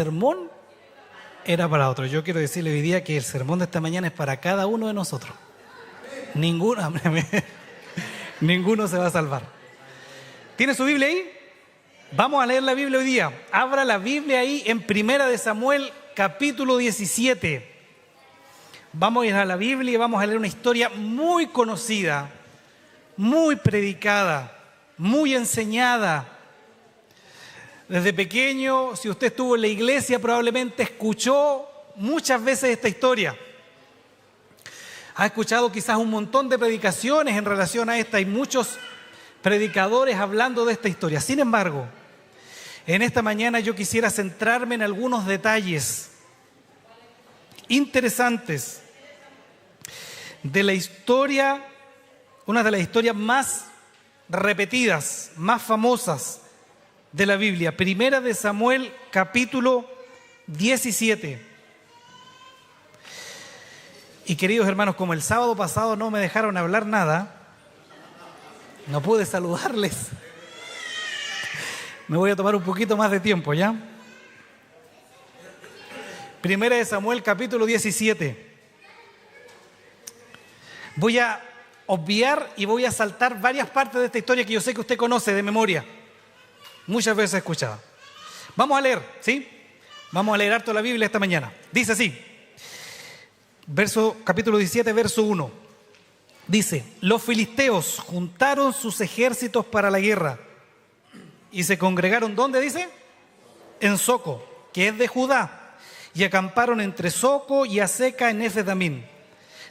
sermón era para otro. Yo quiero decirle hoy día que el sermón de esta mañana es para cada uno de nosotros. Ninguno se va a salvar. ¿Tiene su Biblia ahí? Vamos a leer la Biblia hoy día. Abra la Biblia ahí en 1 de Samuel, capítulo 17. Vamos a ir a la Biblia y vamos a leer una historia muy conocida, muy predicada, muy enseñada. Desde pequeño, si usted estuvo en la iglesia, probablemente escuchó muchas veces esta historia. Ha escuchado quizás un montón de predicaciones en relación a esta. Hay muchos predicadores hablando de esta historia. Sin embargo, en esta mañana yo quisiera centrarme en algunos detalles interesantes de la historia, una de las historias más repetidas, más famosas de la Biblia. 1 de Samuel, capítulo 17. Y queridos hermanos, como el sábado pasado no me dejaron hablar nada, no pude saludarles. Me voy a tomar un poquito más de tiempo, ¿ya? 1 de Samuel, capítulo 17. Voy a obviar y voy a saltar varias partes de esta historia que yo sé que usted conoce de memoria. Muchas veces escuchada. Vamos a leer, ¿sí? Vamos a leer harto la Biblia esta mañana. Dice así, capítulo 17, verso 1. Dice, los filisteos juntaron sus ejércitos para la guerra y se congregaron, ¿dónde dice? En Soco, que es de Judá, y acamparon entre Soco y Azeca en Efes-damim.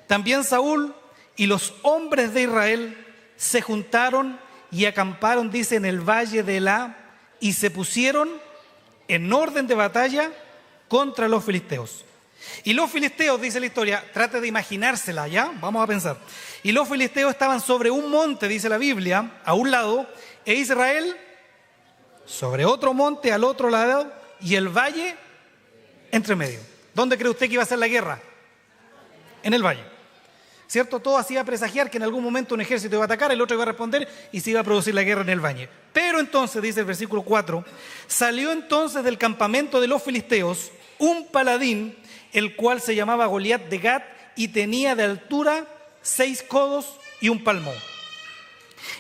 También Saúl y los hombres de Israel se juntaron y acamparon, dice, en el valle de Elá, y se pusieron en orden de batalla contra los filisteos. Y los filisteos, dice la historia, trate de imaginársela, ¿ya? Vamos a pensar. Y los filisteos estaban sobre un monte, dice la Biblia, a un lado, e Israel sobre otro monte al otro lado, y el valle entre medio. ¿Dónde cree usted que iba a ser la guerra? En el valle. ¿Cierto? Todo hacía presagiar que en algún momento un ejército iba a atacar, el otro iba a responder y se iba a producir la guerra en el valle. Pero entonces, dice el versículo 4, salió entonces del campamento de los filisteos un paladín, el cual se llamaba Goliat de Gat y tenía de altura 6 codos y un palmo.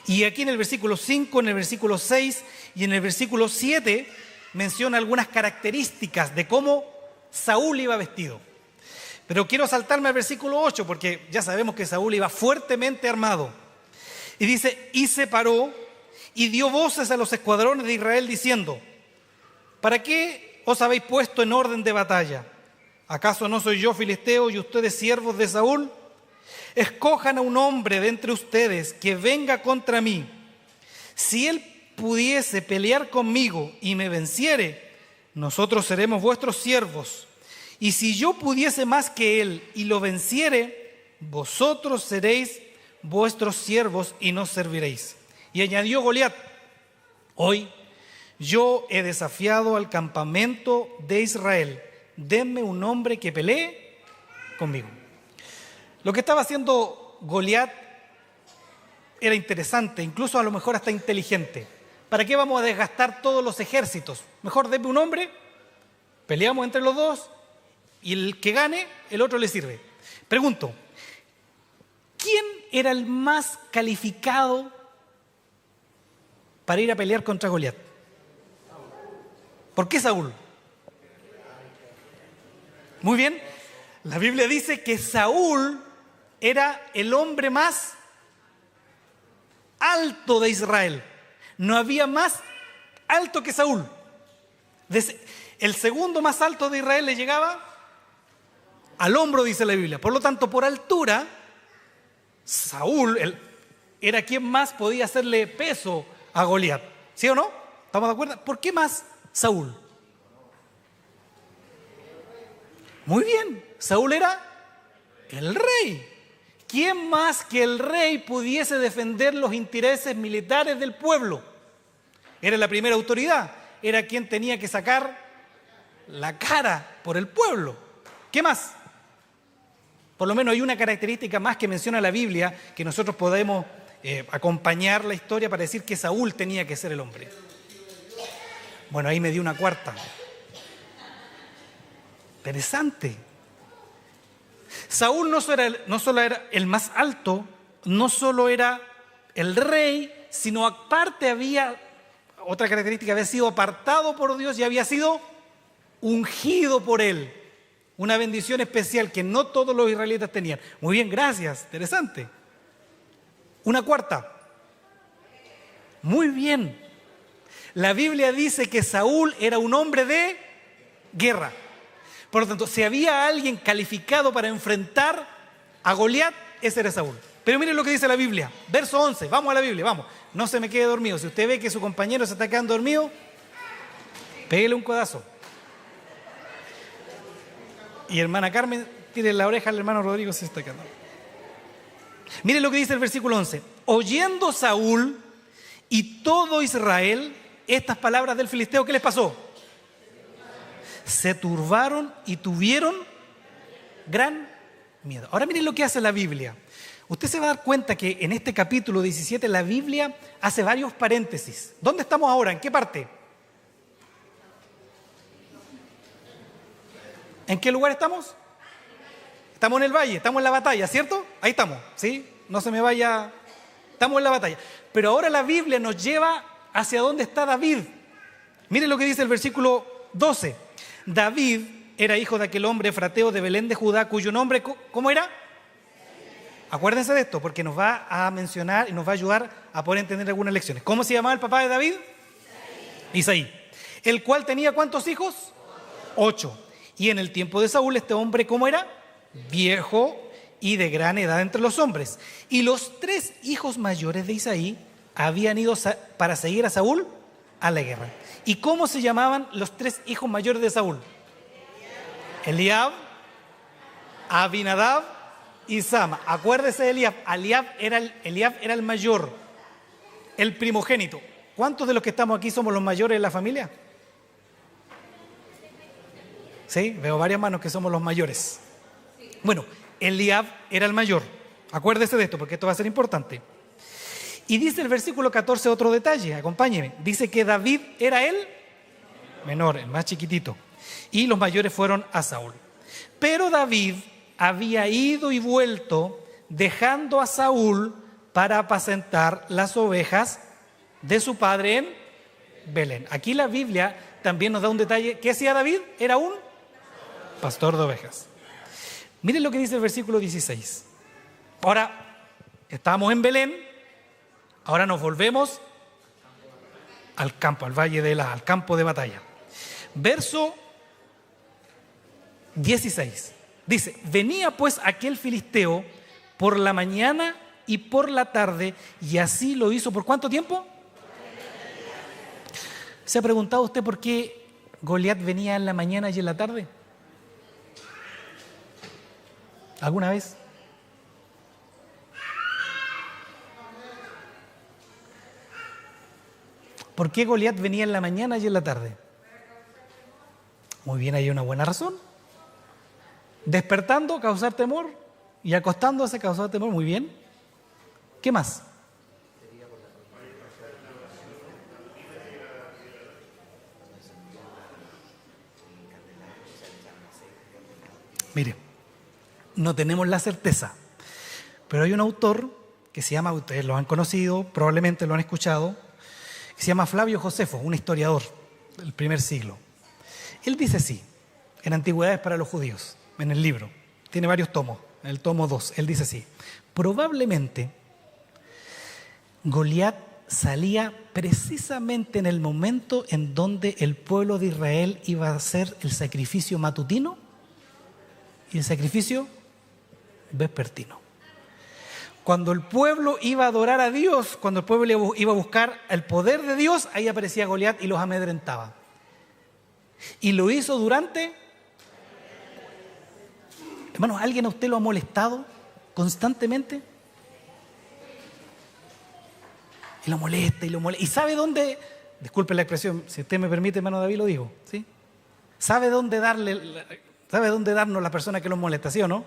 Y aquí en el versículo 5, en el versículo 6 y en el versículo 7 menciona algunas características de cómo Saúl iba vestido. Pero quiero saltarme al versículo 8 porque ya sabemos que Saúl iba fuertemente armado. Y dice, y se paró y dio voces a los escuadrones de Israel diciendo, ¿para qué os habéis puesto en orden de batalla? ¿Acaso no soy yo filisteo y ustedes siervos de Saúl? Escojan a un hombre de entre ustedes que venga contra mí. Si él pudiese pelear conmigo y me venciere, nosotros seremos vuestros siervos. Y si yo pudiese más que él y lo venciere, vosotros seréis vuestros siervos y nos serviréis. Y añadió Goliat, hoy yo he desafiado al campamento de Israel. Denme un hombre que pelee conmigo. Lo que estaba haciendo Goliat era interesante, incluso a lo mejor hasta inteligente. ¿Para qué vamos a desgastar todos los ejércitos? Mejor denme un hombre, peleamos entre los dos, y el que gane, el otro le sirve. Pregunto, ¿quién era el más calificado para ir a pelear contra Goliat? ¿Por qué Saúl? Muy bien, la Biblia dice que Saúl era el hombre más alto de Israel. No había más alto que Saúl. El segundo más alto de Israel le llegaba al hombro, dice la Biblia. Por lo tanto, por altura, Saúl era quien más podía hacerle peso a Goliat. ¿Sí o no? ¿Estamos de acuerdo? ¿Por qué más Saúl? Muy bien, Saúl era el rey. ¿Quién más que el rey pudiese defender los intereses militares del pueblo? Era la primera autoridad, era quien tenía que sacar la cara por el pueblo. ¿Qué más? Por lo menos hay una característica más que menciona la Biblia que nosotros podemos acompañar la historia para decir que Saúl tenía que ser el hombre. Bueno, ahí me dio una cuarta. Interesante. Saúl no solo era el más alto, no solo era el rey, sino aparte había, otra característica, había sido apartado por Dios y había sido ungido por él. Una bendición especial que no todos los israelitas tenían. Muy bien, gracias, interesante. Una cuarta. Muy bien. La Biblia dice que Saúl era un hombre de guerra. Por lo tanto, si había alguien calificado para enfrentar a Goliat, ese era Saúl. Pero miren lo que dice la Biblia. Verso 11. Vamos a la Biblia, vamos. No se me quede dormido. Si usted ve que su compañero se está quedando dormido, pégale un codazo. Y hermana Carmen, tire la oreja al hermano Rodrigo si se está quedando. Miren lo que dice el versículo 11. Oyendo Saúl y todo Israel estas palabras del filisteo, ¿qué les pasó? Se turbaron y tuvieron gran miedo. Ahora miren lo que hace la Biblia. Usted se va a dar cuenta que en este capítulo 17 la Biblia hace varios paréntesis. ¿Dónde estamos ahora? ¿En qué parte? ¿En qué lugar estamos? Estamos en el valle, estamos en la batalla, ¿cierto? Ahí estamos, ¿sí? No se me vaya. Estamos en la batalla. Pero ahora la Biblia nos lleva hacia dónde está David. Miren lo que dice el versículo 12. David era hijo de aquel hombre efrateo de Belén de Judá, cuyo nombre, ¿cómo era? Acuérdense de esto, porque nos va a mencionar y nos va a ayudar a poder entender algunas lecciones. ¿Cómo se llamaba el papá de David? Isaí. ¿El cual tenía cuántos hijos? 8. Y en el tiempo de Saúl, este hombre, ¿cómo era? Viejo y de gran edad entre los hombres. Y los 3 hijos mayores de Isaí habían ido para seguir a Saúl a la guerra. ¿Y cómo se llamaban los 3 hijos mayores de Saúl? Eliab, Abinadab y Sama. Acuérdese de Eliab. Eliab era el mayor, el primogénito. ¿Cuántos de los que estamos aquí somos los mayores de la familia? Sí, veo varias manos que somos los mayores. Bueno, Eliab era el mayor. Acuérdese de esto porque esto va a ser importante. Y dice el versículo 14 otro detalle, acompáñeme. Dice que David era el menor, el más chiquitito. Y los mayores fueron a Saúl. Pero David había ido y vuelto dejando a Saúl para apacentar las ovejas de su padre en Belén. Aquí la Biblia también nos da un detalle. ¿Qué hacía David? Era un pastor de ovejas. Miren lo que dice el versículo 16. Ahora, estábamos en Belén. Ahora nos volvemos al campo, al valle al campo de batalla. Verso 16. Dice, venía pues aquel filisteo por la mañana y por la tarde, y así lo hizo. ¿Por cuánto tiempo? ¿Se ha preguntado usted por qué Goliat venía en la mañana y en la tarde? ¿Alguna vez? ¿Por qué Goliat venía en la mañana y en la tarde? Muy bien, hay una buena razón. Despertando, causar temor, y acostándose, causar temor. Muy bien. ¿Qué más? Mire, no tenemos la certeza, pero hay un autor que se llama, ustedes lo han conocido, probablemente lo han escuchado, que se llama Flavio Josefo, un historiador del primer siglo. Él dice así, en Antigüedades para los Judíos, en el libro, tiene varios tomos, en el tomo 2, él dice así, probablemente Goliat salía precisamente en el momento en donde el pueblo de Israel iba a hacer el sacrificio matutino y el sacrificio vespertino. Cuando el pueblo iba a adorar a Dios, cuando el pueblo iba a buscar el poder de Dios, ahí aparecía Goliat y los amedrentaba. Y lo hizo durante... Hermanos, ¿alguien a usted lo ha molestado constantemente? Y lo molesta y lo molesta. ¿Y sabe dónde? Disculpe la expresión, si usted me permite, hermano David, lo digo, ¿sí? ¿Sabe dónde darnos la persona que nos molesta, sí o no?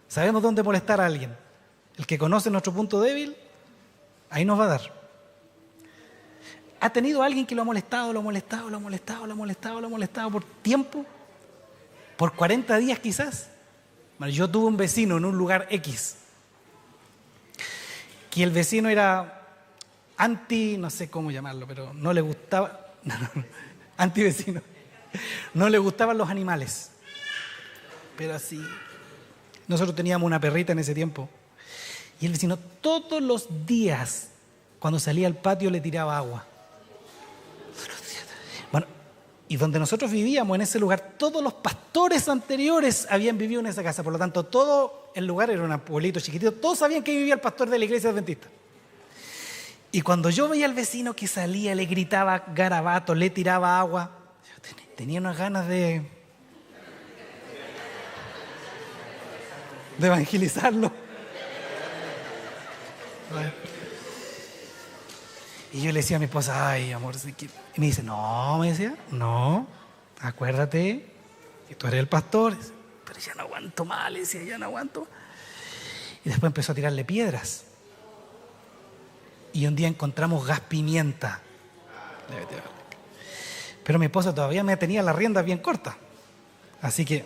Sabemos dónde molestar a alguien. El que conoce nuestro punto débil, ahí nos va a dar. ¿Ha tenido alguien que lo ha molestado por tiempo? por 40 días quizás. Bueno, yo tuve un vecino en un lugar X, que el vecino era no sé cómo llamarlo, pero no le gustaba, anti-vecino, no le gustaban los animales, pero así. Nosotros teníamos una perrita en ese tiempo, y el vecino todos los días, cuando salía al patio, le tiraba agua. Bueno, y donde nosotros vivíamos, en ese lugar, todos los pastores anteriores habían vivido en esa casa. Por lo tanto, todo el lugar era un pueblito chiquitito. Todos sabían que vivía el pastor de la iglesia adventista. Y cuando yo veía al vecino que salía, le gritaba garabatos, le tiraba agua, tenía unas ganas de evangelizarlo. Y yo le decía a mi esposa, ay, amor, y me dice, no, me decía, no, acuérdate que tú eres el pastor. Pero ya no aguanto más, le decía, ya no aguanto. Y después empezó a tirarle piedras. Y un día encontramos gas pimienta. Pero mi esposa todavía me tenía las riendas bien cortas. Así que,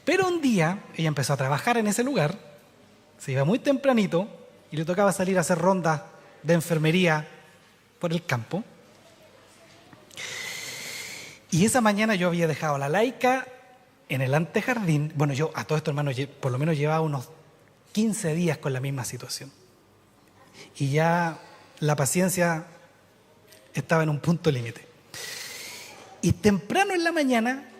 pero un día ella empezó a trabajar en ese lugar, se iba muy tempranito y le tocaba salir a hacer rondas de enfermería por el campo. Y esa mañana yo había dejado a la laica en el antejardín. Bueno, yo a todo esto, hermano, por lo menos llevaba unos 15 días con la misma situación. Y ya la paciencia estaba en un punto límite. Y temprano en la mañana,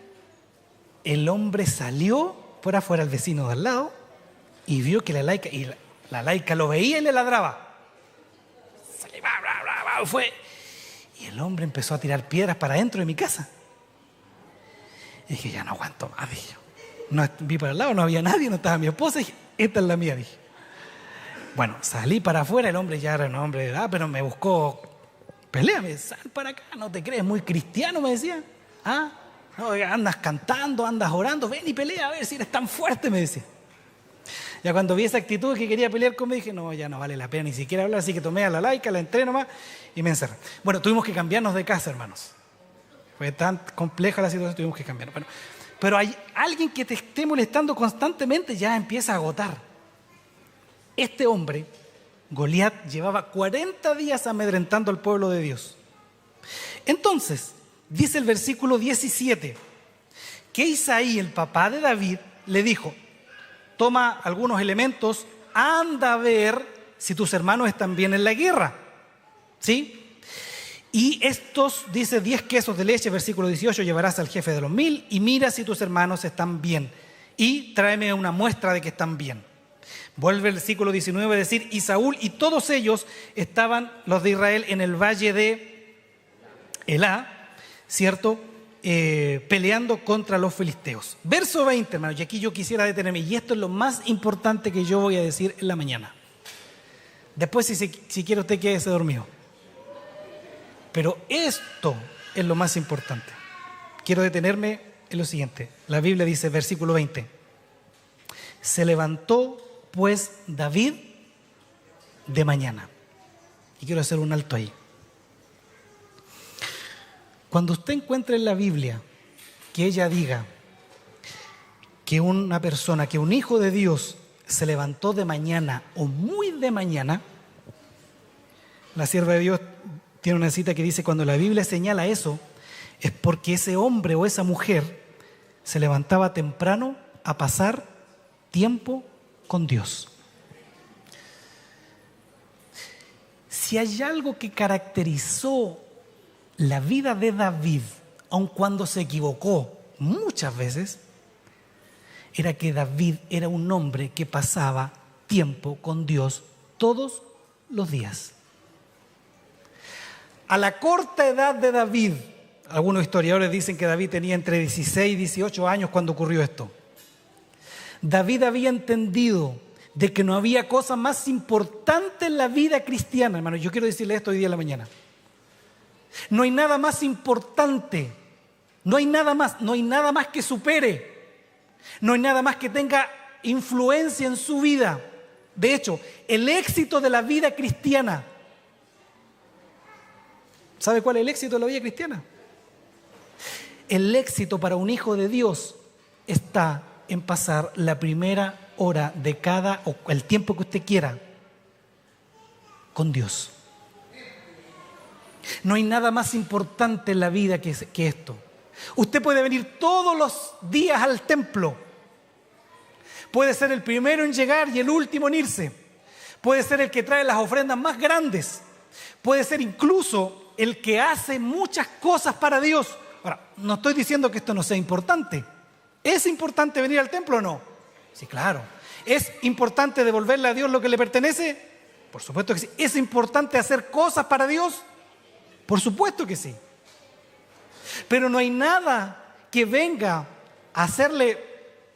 el hombre salió por afuera al vecino de al lado y vio que la laica lo veía y le ladraba. Fue. Y el hombre empezó a tirar piedras para adentro de mi casa. Y dije, ya no aguanto más, dije. No, vi para el lado, no había nadie, no estaba mi esposa. Y dije, esta es la mía, dije. Bueno, salí para afuera, el hombre ya era un hombre de edad, pero me buscó pelea. Me dice, sal para acá, no te crees muy cristiano, me decía. ¿Ah? No, andas cantando, andas orando, ven y pelea a ver si eres tan fuerte, me decía. Ya cuando vi esa actitud que quería pelear conmigo, dije, no, ya no vale la pena ni siquiera hablar, así que tomé a la laica, la entré nomás y me encerré. Bueno, tuvimos que cambiarnos de casa, hermanos. Fue tan compleja la situación, tuvimos que cambiarnos. Bueno, pero hay alguien que te esté molestando constantemente, ya empieza a agotar. Este hombre, Goliat, llevaba 40 días amedrentando al pueblo de Dios. Entonces, dice el versículo 17, que Isaí, el papá de David, le dijo, toma algunos elementos, anda a ver si tus hermanos están bien en la guerra. ¿Sí? Y estos, dice, 10 quesos de leche, versículo 18, llevarás al jefe de los 1000 y mira si tus hermanos están bien. Y tráeme una muestra de que están bien. Vuelve el versículo 19 a decir, y Saúl y todos ellos estaban, los de Israel, en el valle de Elá, ¿cierto?, peleando contra los filisteos. Verso 20, hermanos, y aquí yo quisiera detenerme, y esto es lo más importante que yo voy a decir en la mañana. Después, si quiere usted, quédese dormido. Pero esto es lo más importante. Quiero detenerme en lo siguiente. La Biblia dice, versículo 20, se levantó pues David de mañana. Y quiero hacer un alto ahí. Cuando usted encuentre en la Biblia que ella diga que una persona, que un hijo de Dios se levantó de mañana o muy de mañana, la sierva de Dios tiene una cita que dice, cuando la Biblia señala eso, es porque ese hombre o esa mujer se levantaba temprano a pasar tiempo con Dios. Si hay algo que caracterizó la vida de David, aun cuando se equivocó muchas veces, era que David era un hombre que pasaba tiempo con Dios todos los días. A la corta edad de David, algunos historiadores dicen que David tenía entre 16 y 18 años cuando ocurrió esto. David había entendido de que no había cosa más importante en la vida cristiana, hermano. Yo quiero decirle esto hoy día en la mañana. No hay nada más importante, no hay nada más que supere, no hay nada más que tenga influencia en su vida. De hecho, el éxito de la vida cristiana, ¿sabe cuál es el éxito de la vida cristiana? El éxito para un hijo de Dios está en pasar la primera hora de cada, o el tiempo que usted quiera, con Dios. No hay nada más importante en la vida que esto. Usted puede venir todos los días al templo. Puede ser el primero en llegar y el último en irse. Puede ser el que trae las ofrendas más grandes. Puede ser incluso el que hace muchas cosas para Dios. Ahora, no estoy diciendo que esto no sea importante. ¿Es importante venir al templo o no? Sí, claro. ¿Es importante devolverle a Dios lo que le pertenece? Por supuesto que sí. ¿Es importante hacer cosas para Dios? Por supuesto que sí. Pero no hay nada que venga a hacerle,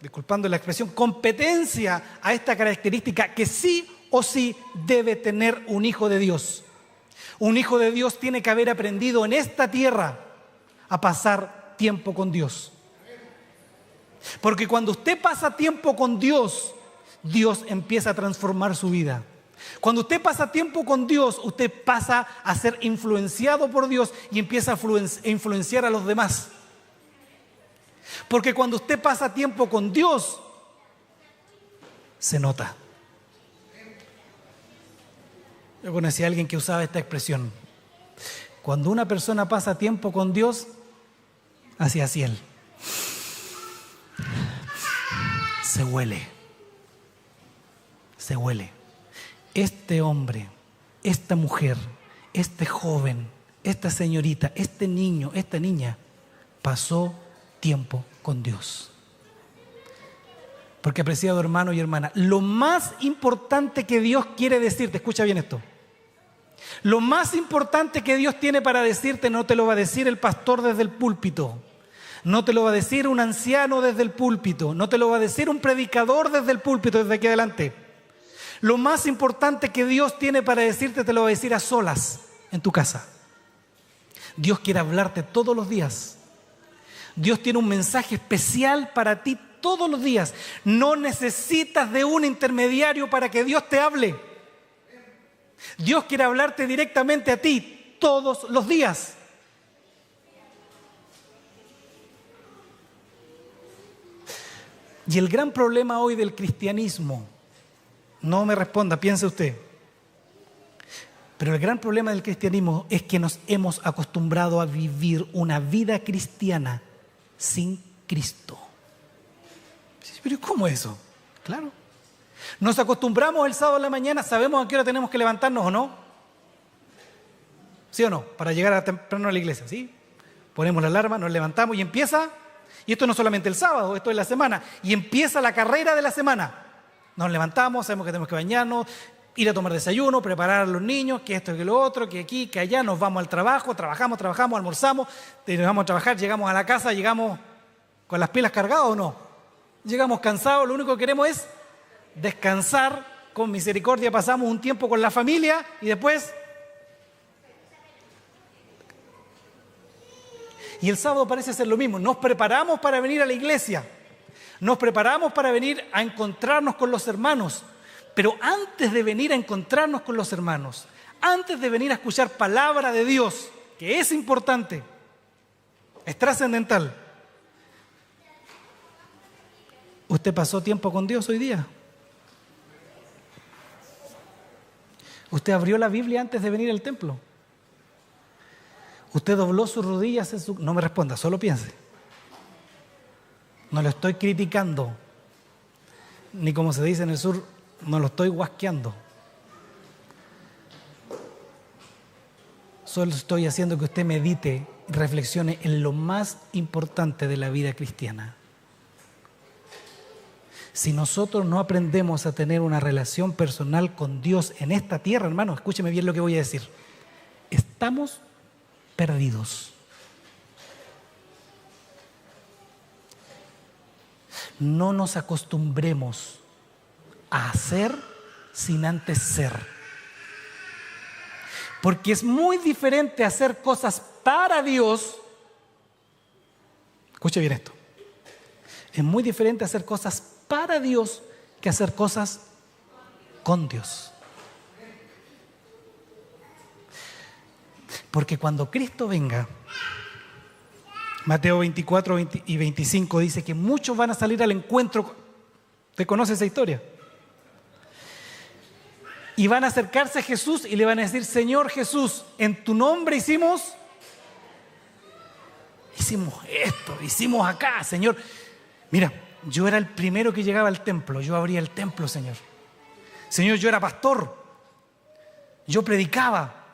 disculpando la expresión, competencia a esta característica que sí o sí debe tener un hijo de Dios. Un hijo de Dios tiene que haber aprendido en esta tierra a pasar tiempo con Dios. Porque cuando usted pasa tiempo con Dios, Dios empieza a transformar su vida. Cuando usted pasa tiempo con Dios, usted pasa a ser influenciado por Dios y empieza a influenciar a los demás. Porque cuando usted pasa tiempo con Dios, se nota. Yo conocí a alguien que usaba esta expresión. Cuando una persona pasa tiempo con Dios, hacia él. Se huele. Se huele. Este hombre, esta mujer, este joven, esta señorita, este niño, esta niña, pasó tiempo con Dios. Porque, apreciado hermano y hermana, lo más importante que Dios quiere decirte, escucha bien esto, lo más importante que Dios tiene para decirte no te lo va a decir el pastor desde el púlpito, no te lo va a decir un anciano desde el púlpito, no te lo va a decir un predicador desde el púlpito, desde aquí adelante. Lo más importante que Dios tiene para decirte te lo va a decir a solas en tu casa. Dios quiere hablarte todos los días. Dios tiene un mensaje especial para ti todos los días. No necesitas de un intermediario para que Dios te hable. Dios quiere hablarte directamente a ti todos los días. Y el gran problema hoy del cristianismo, no me responda, piense usted, pero el gran problema del cristianismo es que nos hemos acostumbrado a vivir una vida cristiana sin Cristo. ¿Pero cómo es eso? Claro. Nos acostumbramos el sábado en la mañana, sabemos a qué hora tenemos que levantarnos o no. ¿Sí o no? Para llegar temprano a la iglesia, ¿sí? Ponemos la alarma, nos levantamos y empieza, y esto no solamente el sábado, esto es la semana, y empieza la carrera de la semana. Nos levantamos, sabemos que tenemos que bañarnos, ir a tomar desayuno, preparar a los niños, que esto, que lo otro, que aquí, que allá, nos vamos al trabajo, trabajamos, almorzamos, nos vamos a trabajar, llegamos a la casa, llegamos con las pilas cargadas o no. Llegamos cansados, lo único que queremos es descansar, con misericordia pasamos un tiempo con la familia y después... Y el sábado parece ser lo mismo, nos preparamos para venir a la iglesia, nos preparamos para venir a encontrarnos con los hermanos, pero antes de venir a encontrarnos con los hermanos, antes de venir a escuchar palabra de Dios, que es importante, es trascendental, ¿usted pasó tiempo con Dios hoy día? ¿Usted abrió la Biblia antes de venir al templo? ¿Usted dobló sus rodillas en su...? No me responda, solo piense. No lo estoy criticando, ni como se dice en el sur, no lo estoy guasqueando. Solo estoy haciendo que usted medite y reflexione en lo más importante de la vida cristiana. Si nosotros no aprendemos a tener una relación personal con Dios en esta tierra, hermano, escúcheme bien lo que voy a decir. Estamos perdidos. No nos acostumbremos a hacer sin antes ser. Porque es muy diferente hacer cosas para Dios. Escuche bien esto. Es muy diferente hacer cosas para Dios que hacer cosas con Dios. Porque cuando Cristo venga, Mateo 24 y 25 dice que muchos van a salir al encuentro. ¿Usted conoce esa historia? Y van a acercarse a Jesús y le van a decir: Señor Jesús, en tu nombre hicimos esto, hicimos acá, Señor. Mira, yo era el primero que llegaba al templo, yo abría el templo, Señor. Señor, yo era pastor, yo predicaba,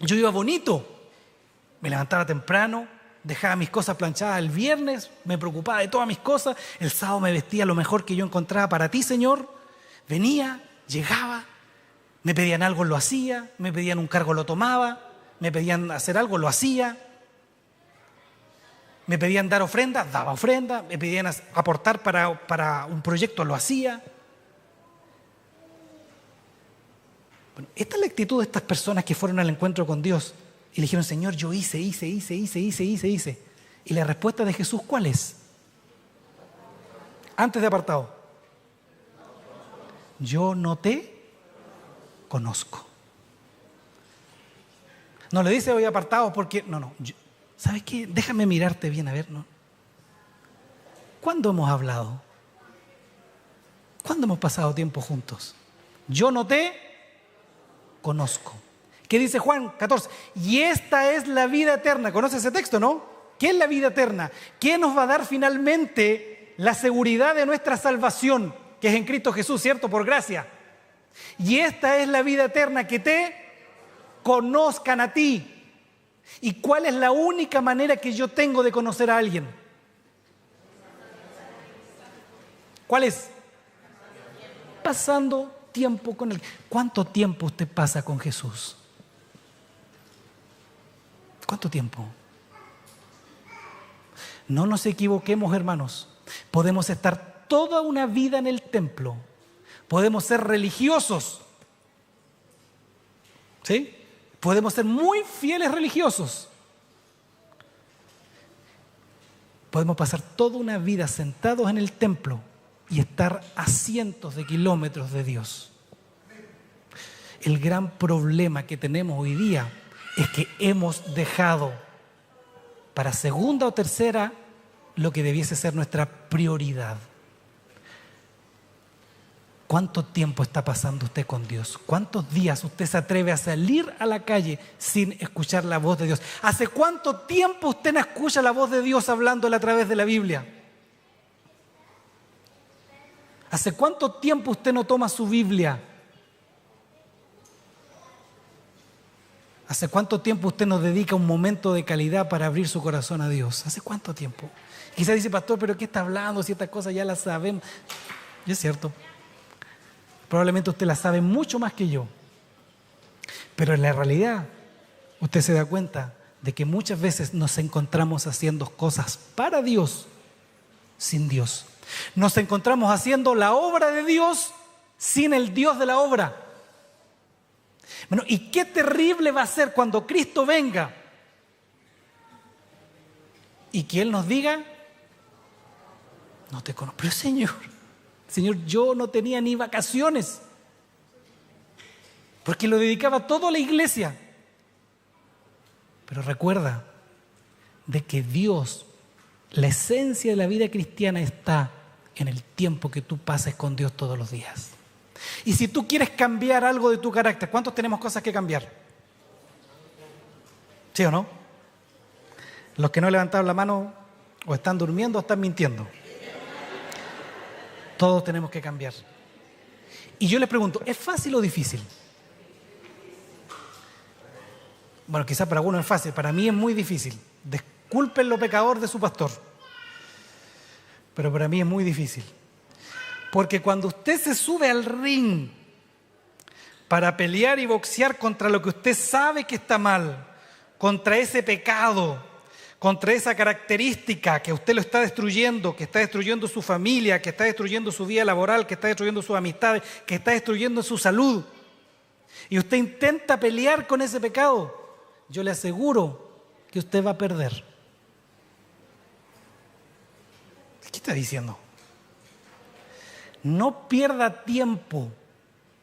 yo iba bonito, me levantaba temprano, dejaba mis cosas planchadas el viernes, me preocupaba de todas mis cosas, el sábado me vestía lo mejor que yo encontraba para ti, Señor. Venía, llegaba, me pedían algo, lo hacía, me pedían un cargo, lo tomaba, me pedían hacer algo, lo hacía. Me pedían dar ofrendas, daba ofrenda, me pedían aportar para un proyecto, lo hacía. Bueno, esta es la actitud de estas personas que fueron al encuentro con Dios y le dijeron: Señor, yo hice. Y la respuesta de Jesús, ¿cuál es? Antes de apartado: yo no te conozco. No le dice: voy apartado porque... No. ¿Sabes qué? Déjame mirarte bien, a ver, ¿no? ¿Cuándo hemos hablado? ¿Cuándo hemos pasado tiempo juntos? Yo no te conozco. ¿Qué dice Juan 14? Y esta es la vida eterna. ¿Conoce ese texto, no? ¿Qué es la vida eterna? ¿Qué nos va a dar finalmente la seguridad de nuestra salvación? Que es en Cristo Jesús, ¿cierto? Por gracia. Y esta es la vida eterna, que te conozcan a ti. ¿Y cuál es la única manera que yo tengo de conocer a alguien? ¿Cuál es? Pasando tiempo con él. ¿Cuánto tiempo usted pasa con Jesús? ¿Cuánto tiempo? No nos equivoquemos, hermanos. Podemos estar toda una vida en el templo. Podemos ser religiosos. ¿Sí? Podemos ser muy fieles religiosos. Podemos pasar toda una vida sentados en el templo y estar a cientos de kilómetros de Dios. El gran problema que tenemos hoy día es que hemos dejado para segunda o tercera lo que debiese ser nuestra prioridad. ¿Cuánto tiempo está pasando usted con Dios? ¿Cuántos días usted se atreve a salir a la calle sin escuchar la voz de Dios? ¿Hace cuánto tiempo usted no escucha la voz de Dios hablándole a través de la Biblia? ¿Hace cuánto tiempo usted no toma su Biblia? ¿Hace cuánto tiempo usted nos dedica un momento de calidad para abrir su corazón a Dios? ¿Hace cuánto tiempo? Quizás dice: pastor, ¿pero qué está hablando? Si estas cosas ya las sabemos. Y es cierto. Probablemente usted la sabe mucho más que yo. Pero en la realidad, usted se da cuenta de que muchas veces nos encontramos haciendo cosas para Dios sin Dios. Nos encontramos haciendo la obra de Dios sin el Dios de la obra. Bueno, y qué terrible va a ser cuando Cristo venga y que Él nos diga: no te conozco. Pero Señor, yo no tenía ni vacaciones, porque lo dedicaba todo a la iglesia. Pero recuerda de que Dios, la esencia de la vida cristiana está en el tiempo que tú pases con Dios todos los días. Y si tú quieres cambiar algo de tu carácter, ¿cuántos tenemos cosas que cambiar? ¿Sí o no? Los que no levantaron la mano o están durmiendo o están mintiendo. Todos tenemos que cambiar. Y yo les pregunto, ¿es fácil o difícil? Bueno, quizás para algunos es fácil, para mí es muy difícil. Disculpen lo pecador de su pastor, pero para mí es muy difícil. Porque cuando usted se sube al ring para pelear y boxear contra lo que usted sabe que está mal, contra ese pecado, contra esa característica que usted lo está destruyendo, que está destruyendo su familia, que está destruyendo su vida laboral, que está destruyendo sus amistades, que está destruyendo su salud, y usted intenta pelear con ese pecado, yo le aseguro que usted va a perder. ¿Qué está diciendo? No pierda tiempo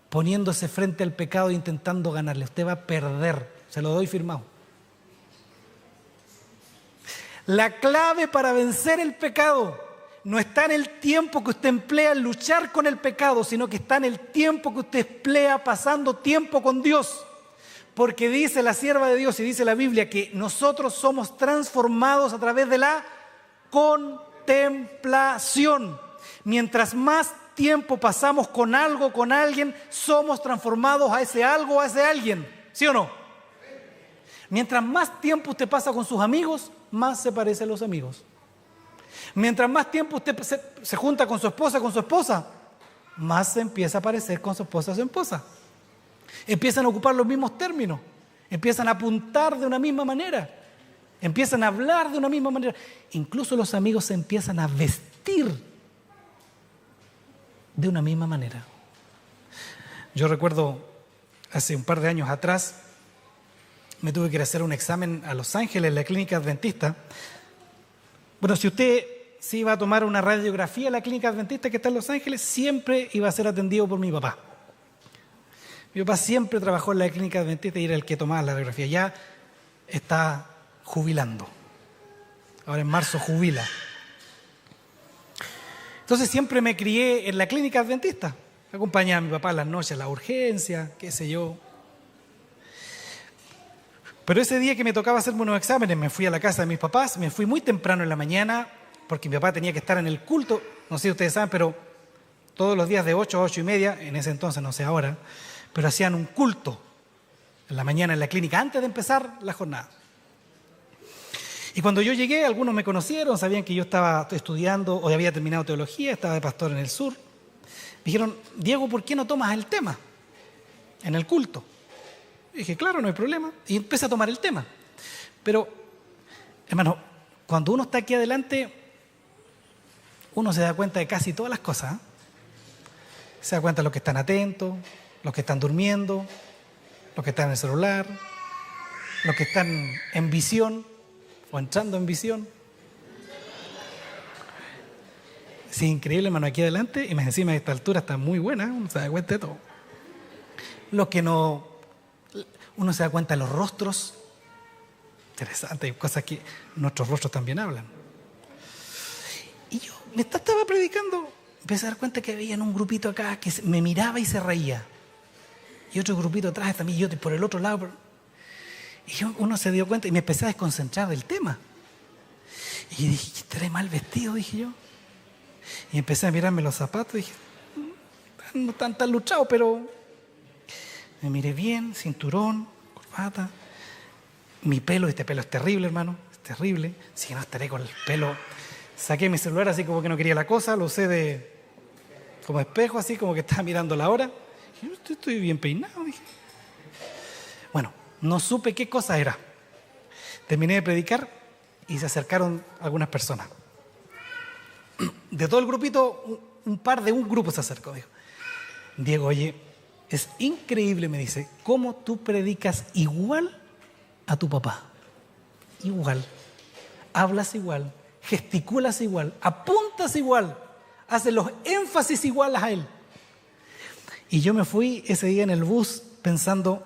poniéndose frente al pecado e intentando ganarle. Usted va a perder, se lo doy firmado. La clave para vencer el pecado no está en el tiempo que usted emplea en luchar con el pecado, sino que está en el tiempo que usted emplea pasando tiempo con Dios. Porque dice la sierva de Dios y dice la Biblia que nosotros somos transformados a través de la contemplación. Mientras más tiempo pasamos con algo, con alguien, somos transformados a ese algo, a ese alguien. ¿Sí o no? Mientras más tiempo usted pasa con sus amigos, más se parece a los amigos. Mientras más tiempo usted se junta con su esposa, más se empieza a parecer con su esposa. Empiezan a ocupar los mismos términos, empiezan a apuntar de una misma manera, empiezan a hablar de una misma manera. Incluso los amigos se empiezan a vestir de una misma manera. Yo recuerdo hace un par de años atrás, me tuve que ir a hacer un examen a Los Ángeles, en la clínica adventista. Bueno, si usted se iba a tomar una radiografía en la clínica adventista que está en Los Ángeles, siempre iba a ser atendido por mi papá. Mi papá siempre trabajó en la clínica adventista y era el que tomaba la radiografía. Ya está jubilando. Ahora en marzo jubila. Entonces siempre me crié en la clínica adventista. Acompañaba a mi papá en las noches a la urgencia, qué sé yo. Pero ese día que me tocaba hacerme unos exámenes, me fui a la casa de mis papás, me fui muy temprano en la mañana, porque mi papá tenía que estar en el culto, no sé si ustedes saben, pero todos los días de 8 a 8 y media, en ese entonces, no sé ahora, pero hacían un culto en la mañana en la clínica, antes de empezar la jornada. Y cuando yo llegué, algunos me conocieron, sabían que yo estaba estudiando, o había terminado teología, estaba de pastor en el sur. Me dijeron, Diego, ¿por qué no tomas el tema en el culto? Y dije, claro, no hay problema. Y empecé a tomar el tema. Pero, hermano, cuando uno está aquí adelante, uno se da cuenta de casi todas las cosas. ¿Eh? Se da cuenta de los que están atentos, los que están durmiendo, los que están en el celular, los que están en visión o entrando en visión. Sí, increíble, hermano, aquí adelante, y más encima de esta altura está muy buena, uno se da cuenta de todo. Los que no, uno se da cuenta de los rostros. Interesante, hay cosas que nuestros rostros también hablan. Y yo me estaba predicando, empecé a dar cuenta que había un grupito acá que me miraba y se reía. Y otro grupito atrás también, yo por el otro lado. Y uno se dio cuenta y me empecé a desconcentrar del tema. Y dije, estaré mal vestido, dije yo. Y empecé a mirarme los zapatos y dije, no están tan luchados, pero me miré bien, cinturón, corbata. Mi pelo, este pelo es terrible, hermano, es terrible. Si no estaré con el pelo. Saqué mi celular así como que no quería la cosa, lo usé como espejo, así como que estaba mirando la hora. Y yo estoy bien peinado, dije. Bueno, no supe qué cosa era. Terminé de predicar y se acercaron algunas personas. De todo el grupito, un grupo se acercó. Dijo, Diego, oye, es increíble, me dice, cómo tú predicas igual a tu papá. Igual. Hablas igual, gesticulas igual, apuntas igual, haces los énfasis iguales a él. Y yo me fui ese día en el bus pensando,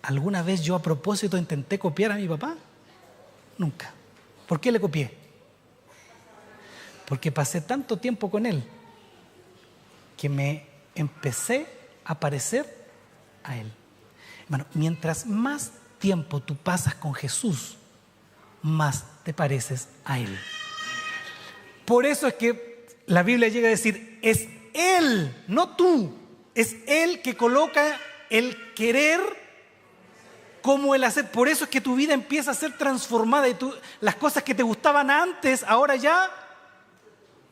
¿alguna vez yo a propósito intenté copiar a mi papá? Nunca. ¿Por qué le copié? Porque pasé tanto tiempo con él que me empecé a parecer a él. Bueno, mientras más tiempo tú pasas con Jesús, más te pareces a él. Por eso es que la Biblia llega a decir, es él, no tú, es él que coloca el querer como el hacer. Por eso es que tu vida empieza a ser transformada y las cosas que te gustaban antes, ahora ya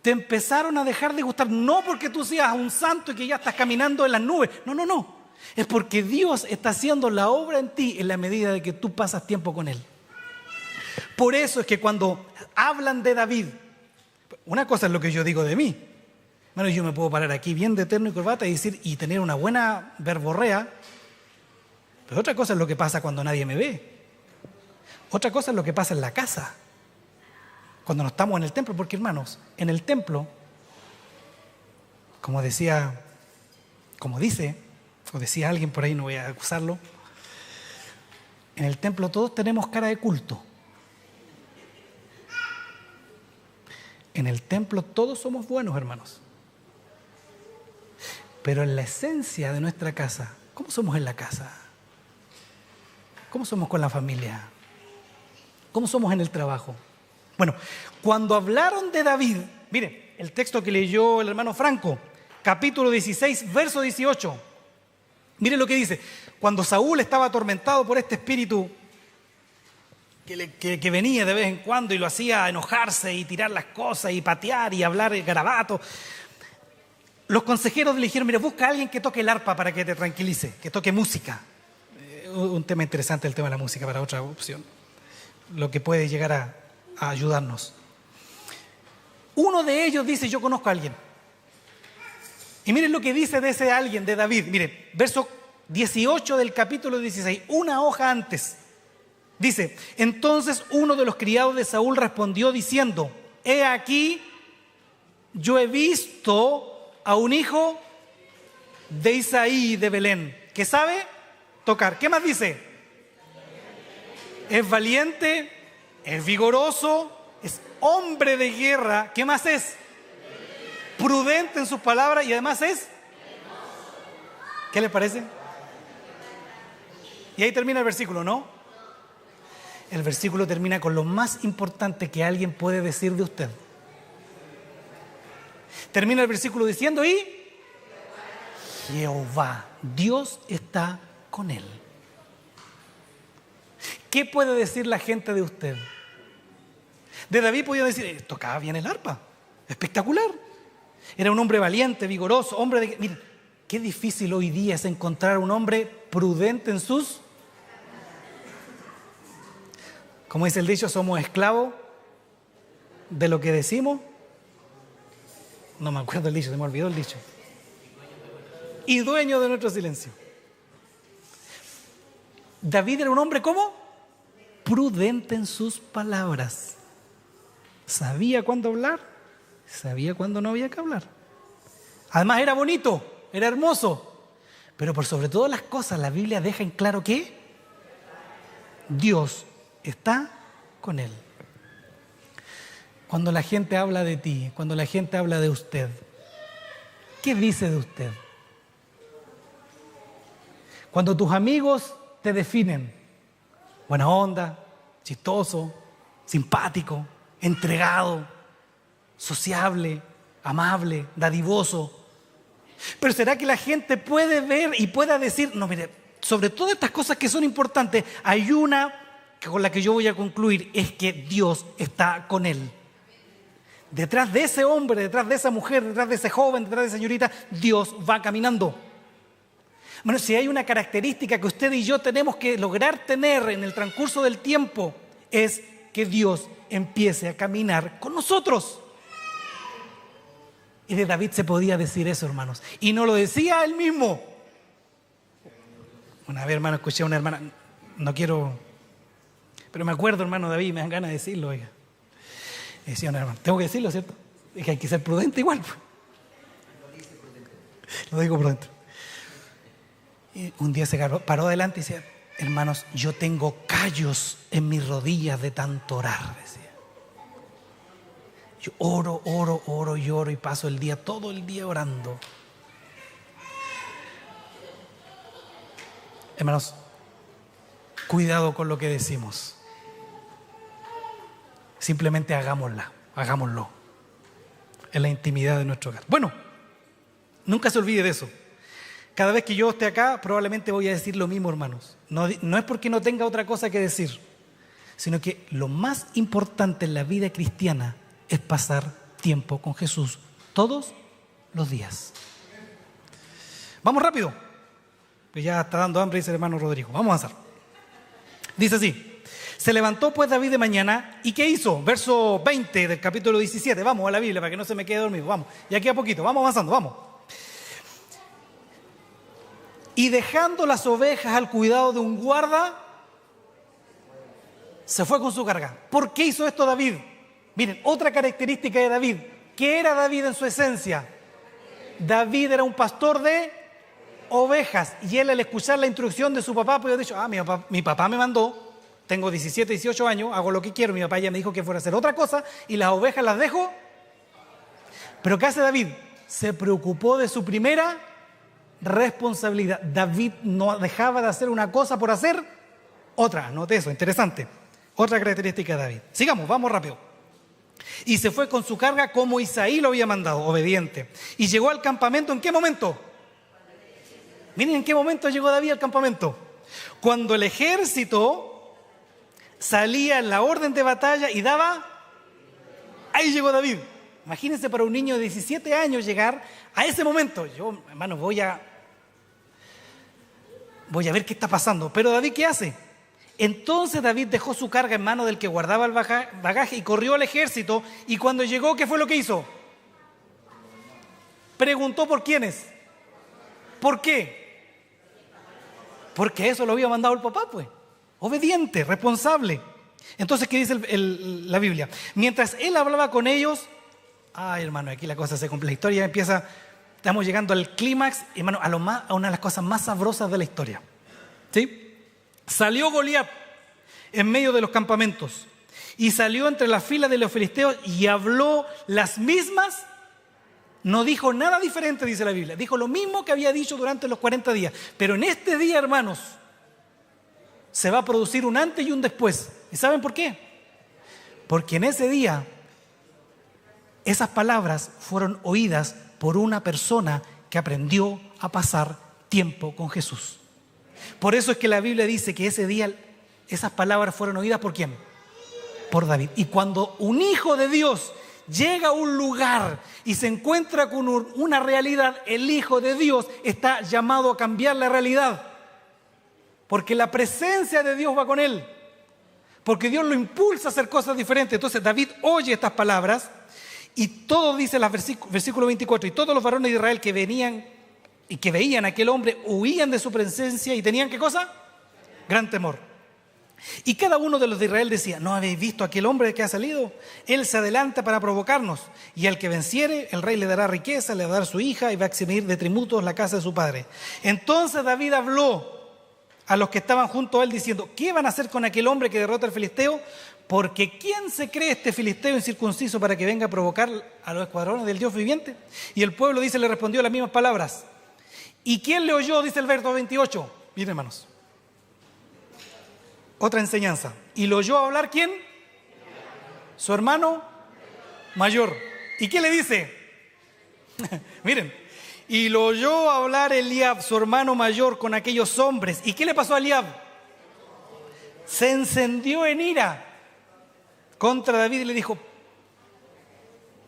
te empezaron a dejar de gustar. No porque tú seas un santo y que ya estás caminando en las nubes. No. Es porque Dios está haciendo la obra en ti en la medida de que tú pasas tiempo con Él. Por eso es que cuando hablan de David, una cosa es lo que yo digo de mí. Bueno, yo me puedo parar aquí bien de terno y corbata y decir y tener una buena verborrea, pero otra cosa es lo que pasa cuando nadie me ve. Otra cosa es lo que pasa en la casa, cuando no estamos en el templo, porque hermanos, en el templo, como dice, o decía alguien por ahí, no voy a acusarlo, en el templo todos tenemos cara de culto. En el templo todos somos buenos, hermanos. Pero en la esencia de nuestra casa, ¿cómo somos en la casa? ¿Cómo somos con la familia? ¿Cómo somos en el trabajo? Bueno, cuando hablaron de David, miren, el texto que leyó el hermano Franco, capítulo 16, verso 18. Miren lo que dice. Cuando Saúl estaba atormentado por este espíritu que venía de vez en cuando y lo hacía enojarse y tirar las cosas y patear y hablar garabato, los consejeros le dijeron, mira, busca a alguien que toque el arpa para que te tranquilice, que toque música. Un tema interesante el tema de la música para otra opción, lo que puede llegar a ayudarnos. Uno de ellos dice, yo conozco a alguien. Y miren lo que dice de ese alguien, de David. Miren, verso 18 del capítulo 16, una hoja antes. Dice, entonces uno de los criados de Saúl respondió diciendo, he aquí, yo he visto a un hijo de Isaí de Belén, que sabe tocar. ¿Qué más dice? Es valiente, es vigoroso, es hombre de guerra. ¿Qué más es? Prudente en sus palabras y además es... ¿Qué les parece? Y ahí termina el versículo, ¿no? El versículo termina con lo más importante que alguien puede decir de usted. Termina el versículo diciendo, y Jehová, Dios está con él. ¿Qué puede decir la gente de usted? De David podía decir, tocaba bien el arpa, espectacular. Era un hombre valiente, vigoroso, hombre de... Miren, qué difícil hoy día es encontrar un hombre prudente en sus... Como dice el dicho, somos esclavos de lo que decimos. No me acuerdo el dicho, se me olvidó el dicho. Y dueño de nuestro silencio. David era un hombre, ¿cómo? Prudente en sus palabras. Sabía cuándo hablar, sabía cuándo no había que hablar. Además era bonito, era hermoso. Pero por sobre todas las cosas, la Biblia deja en claro que Dios está con él. Cuando la gente habla de ti, cuando la gente habla de usted, ¿qué dice de usted? Cuando tus amigos te definen, buena onda, chistoso, simpático, entregado, sociable, amable, dadivoso. Pero ¿será que la gente puede ver y pueda decir, no, mire, sobre todas estas cosas que son importantes, hay una con la que yo voy a concluir, es que Dios está con él? Detrás de ese hombre, detrás de esa mujer, detrás de ese joven, detrás de esa señorita, Dios va caminando. Bueno, si hay una característica que usted y yo tenemos que lograr tener en el transcurso del tiempo, es que Dios empiece a caminar con nosotros. Y de David se podía decir eso, hermanos. Y no lo decía él mismo. Una vez, hermano, escuché a una hermana, no quiero, pero me acuerdo, hermano David, me dan ganas de decirlo, oiga. Decía una hermana, tengo que decirlo, ¿cierto? Es que hay que ser prudente igual. Lo digo por dentro. Y un día se paró adelante y decía, hermanos, yo tengo callos en mis rodillas de tanto orar, decía. Yo oro y paso el día, todo el día orando. Hermanos, cuidado con lo que decimos. Simplemente hagámoslo en la intimidad de nuestro hogar. Bueno, nunca se olvide de eso. Cada vez que yo esté acá, probablemente voy a decir lo mismo, hermanos. No es porque no tenga otra cosa que decir, sino que lo más importante en la vida cristiana es pasar tiempo con Jesús todos los días. Vamos rápido, pues ya está dando hambre, dice el hermano Rodrigo. Vamos a avanzar. Dice así. Se levantó pues David de mañana, ¿y qué hizo? Verso 20 del capítulo 17. Vamos a la Biblia para que no se me quede dormido. Vamos, ya queda poquito, vamos avanzando, vamos. Y dejando las ovejas al cuidado de un guarda, se fue con su carga. ¿Por qué hizo esto David? Miren, otra característica de David. ¿Qué era David en su esencia? David era un pastor de ovejas. Y él, al escuchar la instrucción de su papá, podía haber dicho, mi papá me mandó, tengo 17, 18 años, hago lo que quiero, mi papá ya me dijo que fuera a hacer otra cosa, y las ovejas las dejo Pero ¿qué hace David? Se preocupó de su primera responsabilidad. David no dejaba de hacer una cosa por hacer otra. Note eso, interesante. Otra característica de David. Sigamos, vamos rápido. Y se fue con su carga como Isaí lo había mandado, obediente. Y llegó al campamento, ¿en qué momento? Miren en qué momento llegó David al campamento. Cuando el ejército salía en la orden de batalla y daba, ahí llegó David. Imagínense para un niño de 17 años llegar a ese momento. Yo, hermano, voy a ver qué está pasando. Pero David, ¿qué hace? Entonces David dejó su carga en manos del que guardaba el bagaje y corrió al ejército. Y cuando llegó, ¿qué fue lo que hizo? Preguntó por quiénes. ¿Por qué? Porque eso lo había mandado el papá, pues. Obediente, responsable. Entonces, ¿qué dice la Biblia? Mientras él hablaba con ellos, ay, hermano, aquí la cosa se complica. La historia empieza, estamos llegando al clímax, hermano, a una de las cosas más sabrosas de la historia. ¿Sí? Salió Goliat en medio de los campamentos y salió entre las filas de los filisteos y habló las mismas. No dijo nada diferente, dice la Biblia. Dijo lo mismo que había dicho durante los 40 días. Pero en este día, hermanos, se va a producir un antes y un después. ¿Y saben por qué? Porque en ese día, esas palabras fueron oídas por una persona que aprendió a pasar tiempo con Jesús. Por eso es que la Biblia dice que ese día esas palabras fueron oídas ¿por quién? Por David. Y cuando un hijo de Dios llega a un lugar y se encuentra con una realidad, el Hijo de Dios está llamado a cambiar la realidad. Porque la presencia de Dios va con él. Porque Dios lo impulsa a hacer cosas diferentes. Entonces David oye estas palabras y todo dice el versículo 24. Y todos los varones de Israel que venían y que veían a aquel hombre huían de su presencia y tenían ¿qué cosa? Gran temor. Y cada uno de los de Israel decía, ¿no habéis visto a aquel hombre que ha salido? Él se adelanta para provocarnos, y al que venciere, el rey le dará riqueza, le va a dar su hija y va a eximir de tributos la casa de su padre. Entonces David habló a los que estaban junto a él diciendo, ¿qué van a hacer con aquel hombre que derrota al filisteo? Porque ¿quién se cree este filisteo incircunciso para que venga a provocar a los escuadrones del Dios viviente? Y el pueblo, dice, le respondió las mismas palabras. ¿Y quién le oyó? Dice el verso 28. Miren, hermanos. Otra enseñanza. ¿Y lo oyó hablar quién? Su hermano mayor. ¿Y qué le dice? Miren. Y lo oyó hablar Eliab, su hermano mayor, con aquellos hombres. ¿Y qué le pasó a Eliab? Se encendió en ira contra David y le dijo,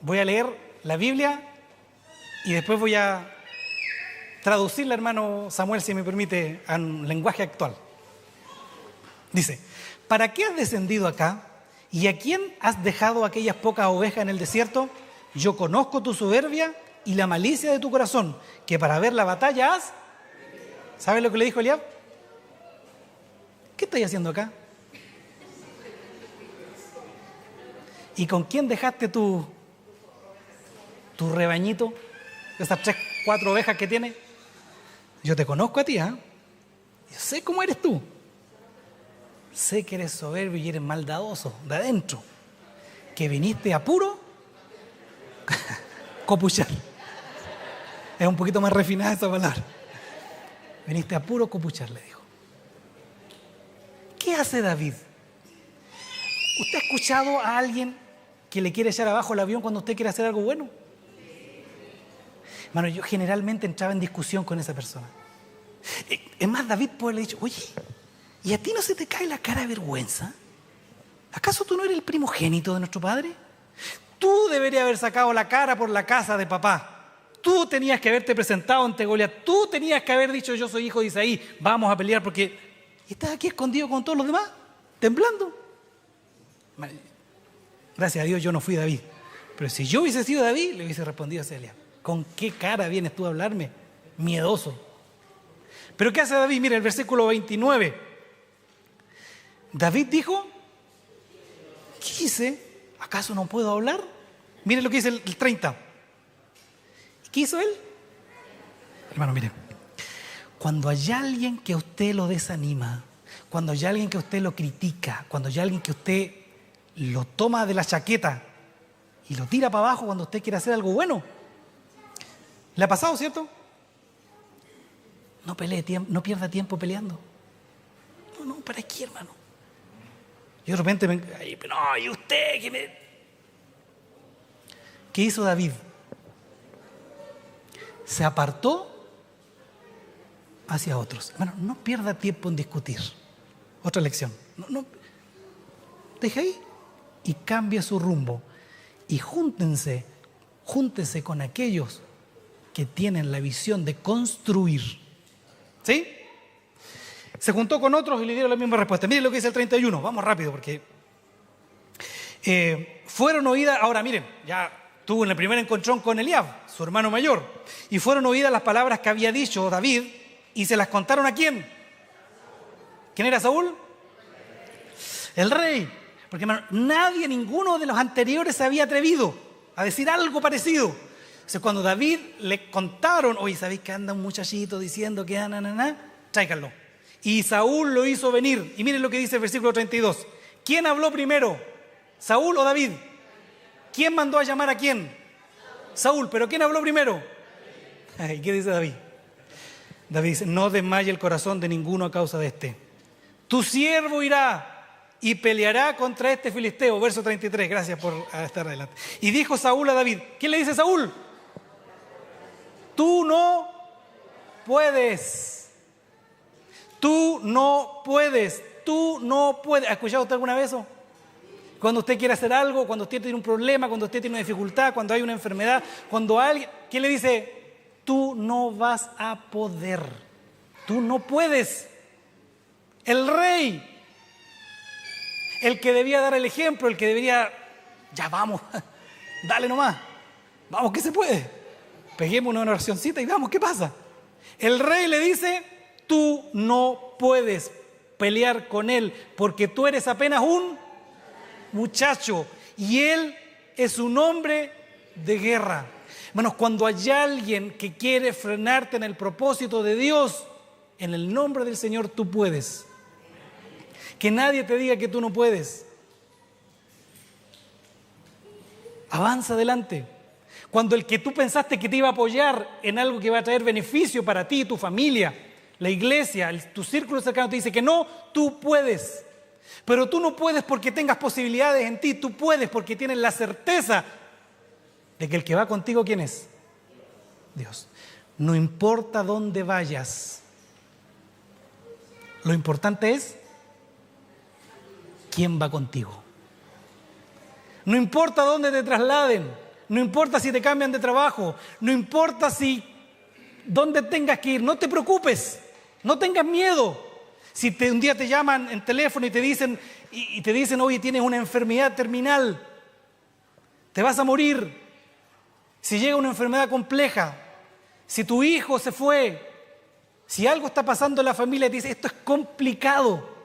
voy a leer la Biblia y después voy a traducirla, hermano Samuel, si me permite, a un lenguaje actual. Dice, ¿para qué has descendido acá? ¿Y a quién has dejado aquellas pocas ovejas en el desierto? Yo conozco tu soberbia y la malicia de tu corazón, que para ver la batalla has... ¿Sabes lo que le dijo Eliab? ¿Qué estáis haciendo acá? ¿Y con quién dejaste tu rebañito? Esas 3, 4 ovejas que tienes. Yo te conozco a ti, ¿eh? Yo sé cómo eres tú. Sé que eres soberbio y eres maldadoso de adentro. Que viniste a puro copuchar. Es un poquito más refinada esa palabra. Viniste a puro copuchar, le dijo. ¿Qué hace David? ¿Usted ha escuchado a alguien que le quiere echar abajo el avión cuando usted quiere hacer algo bueno? Hermano, yo generalmente entraba en discusión con esa persona. Es más, David puede haberle dicho, oye, ¿y a ti no se te cae la cara de vergüenza? ¿Acaso tú no eres el primogénito de nuestro padre? Tú deberías haber sacado la cara por la casa de papá. Tú tenías que haberte presentado ante Goliat. Tú tenías que haber dicho, yo soy hijo de Isaí, vamos a pelear porque... ¿Y estás aquí escondido con todos los demás? Temblando. Gracias a Dios yo no fui David. Pero si yo hubiese sido David, le hubiese respondido a Celia. ¿Con qué cara vienes tú a hablarme? Miedoso. ¿Pero qué hace David? Mira el versículo 29. David dijo, ¿qué hice? ¿Acaso no puedo hablar? Miren lo que dice el 30. ¿Qué hizo él? Hermano, miren. Cuando hay alguien que a usted lo desanima, cuando hay alguien que a usted lo critica, cuando hay alguien que usted lo toma de la chaqueta y lo tira para abajo cuando usted quiere hacer algo bueno. ¿Le ha pasado, cierto? No pelee tiempo, no pierda tiempo peleando. No, ¿para qué, hermano? Yo de repente no, ¿y usted qué me...? ¿Qué hizo David? Se apartó hacia otros. Hermano, no pierda tiempo en discutir. Otra lección. No, deje ahí y cambie su rumbo. Y júntense con aquellos que tienen la visión de construir. ¿Sí? Se juntó con otros y le dieron la misma respuesta. Miren lo que dice el 31. Vamos rápido porque fueron oídas. Ahora miren, ya tuvo en el primer encontrón con Eliab, su hermano mayor, y fueron oídas las palabras que había dicho David y se las contaron ¿a quién? ¿Quién era Saúl? El rey. Porque hermano, ninguno de los anteriores se había atrevido a decir algo parecido. Entonces cuando David le contaron, oye, ¿sabéis que anda un muchachito diciendo que tráiganlo? Y Saúl lo hizo venir. Y miren lo que dice el versículo 32. ¿Quién habló primero? ¿Saúl o David? ¿Quién mandó a llamar a quién? Saúl. ¿Pero quién habló primero? Ay, ¿qué dice David? David dice, no desmaye el corazón de ninguno a causa de este. Tu siervo irá y peleará contra este filisteo. Verso 33, gracias por estar adelante. Y dijo Saúl a David, ¿quién le dice Saúl? Tú no puedes. Tú no puedes. Tú no puedes. ¿Ha escuchado usted alguna vez eso? Cuando usted quiere hacer algo, cuando usted tiene un problema, cuando usted tiene una dificultad, cuando hay una enfermedad, cuando alguien... ¿Quién le dice? Tú no vas a poder. Tú no puedes. El rey, el que debía dar el ejemplo, el que debería... Ya vamos, dale nomás. Vamos que se puede. Peguemos una oracioncita y veamos qué pasa. El rey le dice, tú no puedes pelear con él porque tú eres apenas un muchacho y él es un hombre de guerra. Hermanos, cuando hay alguien que quiere frenarte en el propósito de Dios, en el nombre del Señor tú puedes. Que nadie te diga que tú no puedes. Avanza adelante. Cuando el que tú pensaste que te iba a apoyar en algo que va a traer beneficio para ti, tu familia, la iglesia, tu círculo cercano te dice que no, tú puedes. Pero tú no puedes porque tengas posibilidades en ti, tú puedes porque tienes la certeza de que el que va contigo, ¿quién es? Dios. No importa dónde vayas, lo importante es quién va contigo. No importa dónde te trasladen, no importa si te cambian de trabajo, no importa si dónde tengas que ir, no te preocupes, no tengas miedo. Si un día te llaman en teléfono y te dicen, oye, tienes una enfermedad terminal, te vas a morir. Si llega una enfermedad compleja, si tu hijo se fue, si algo está pasando en la familia y te dice, esto es complicado.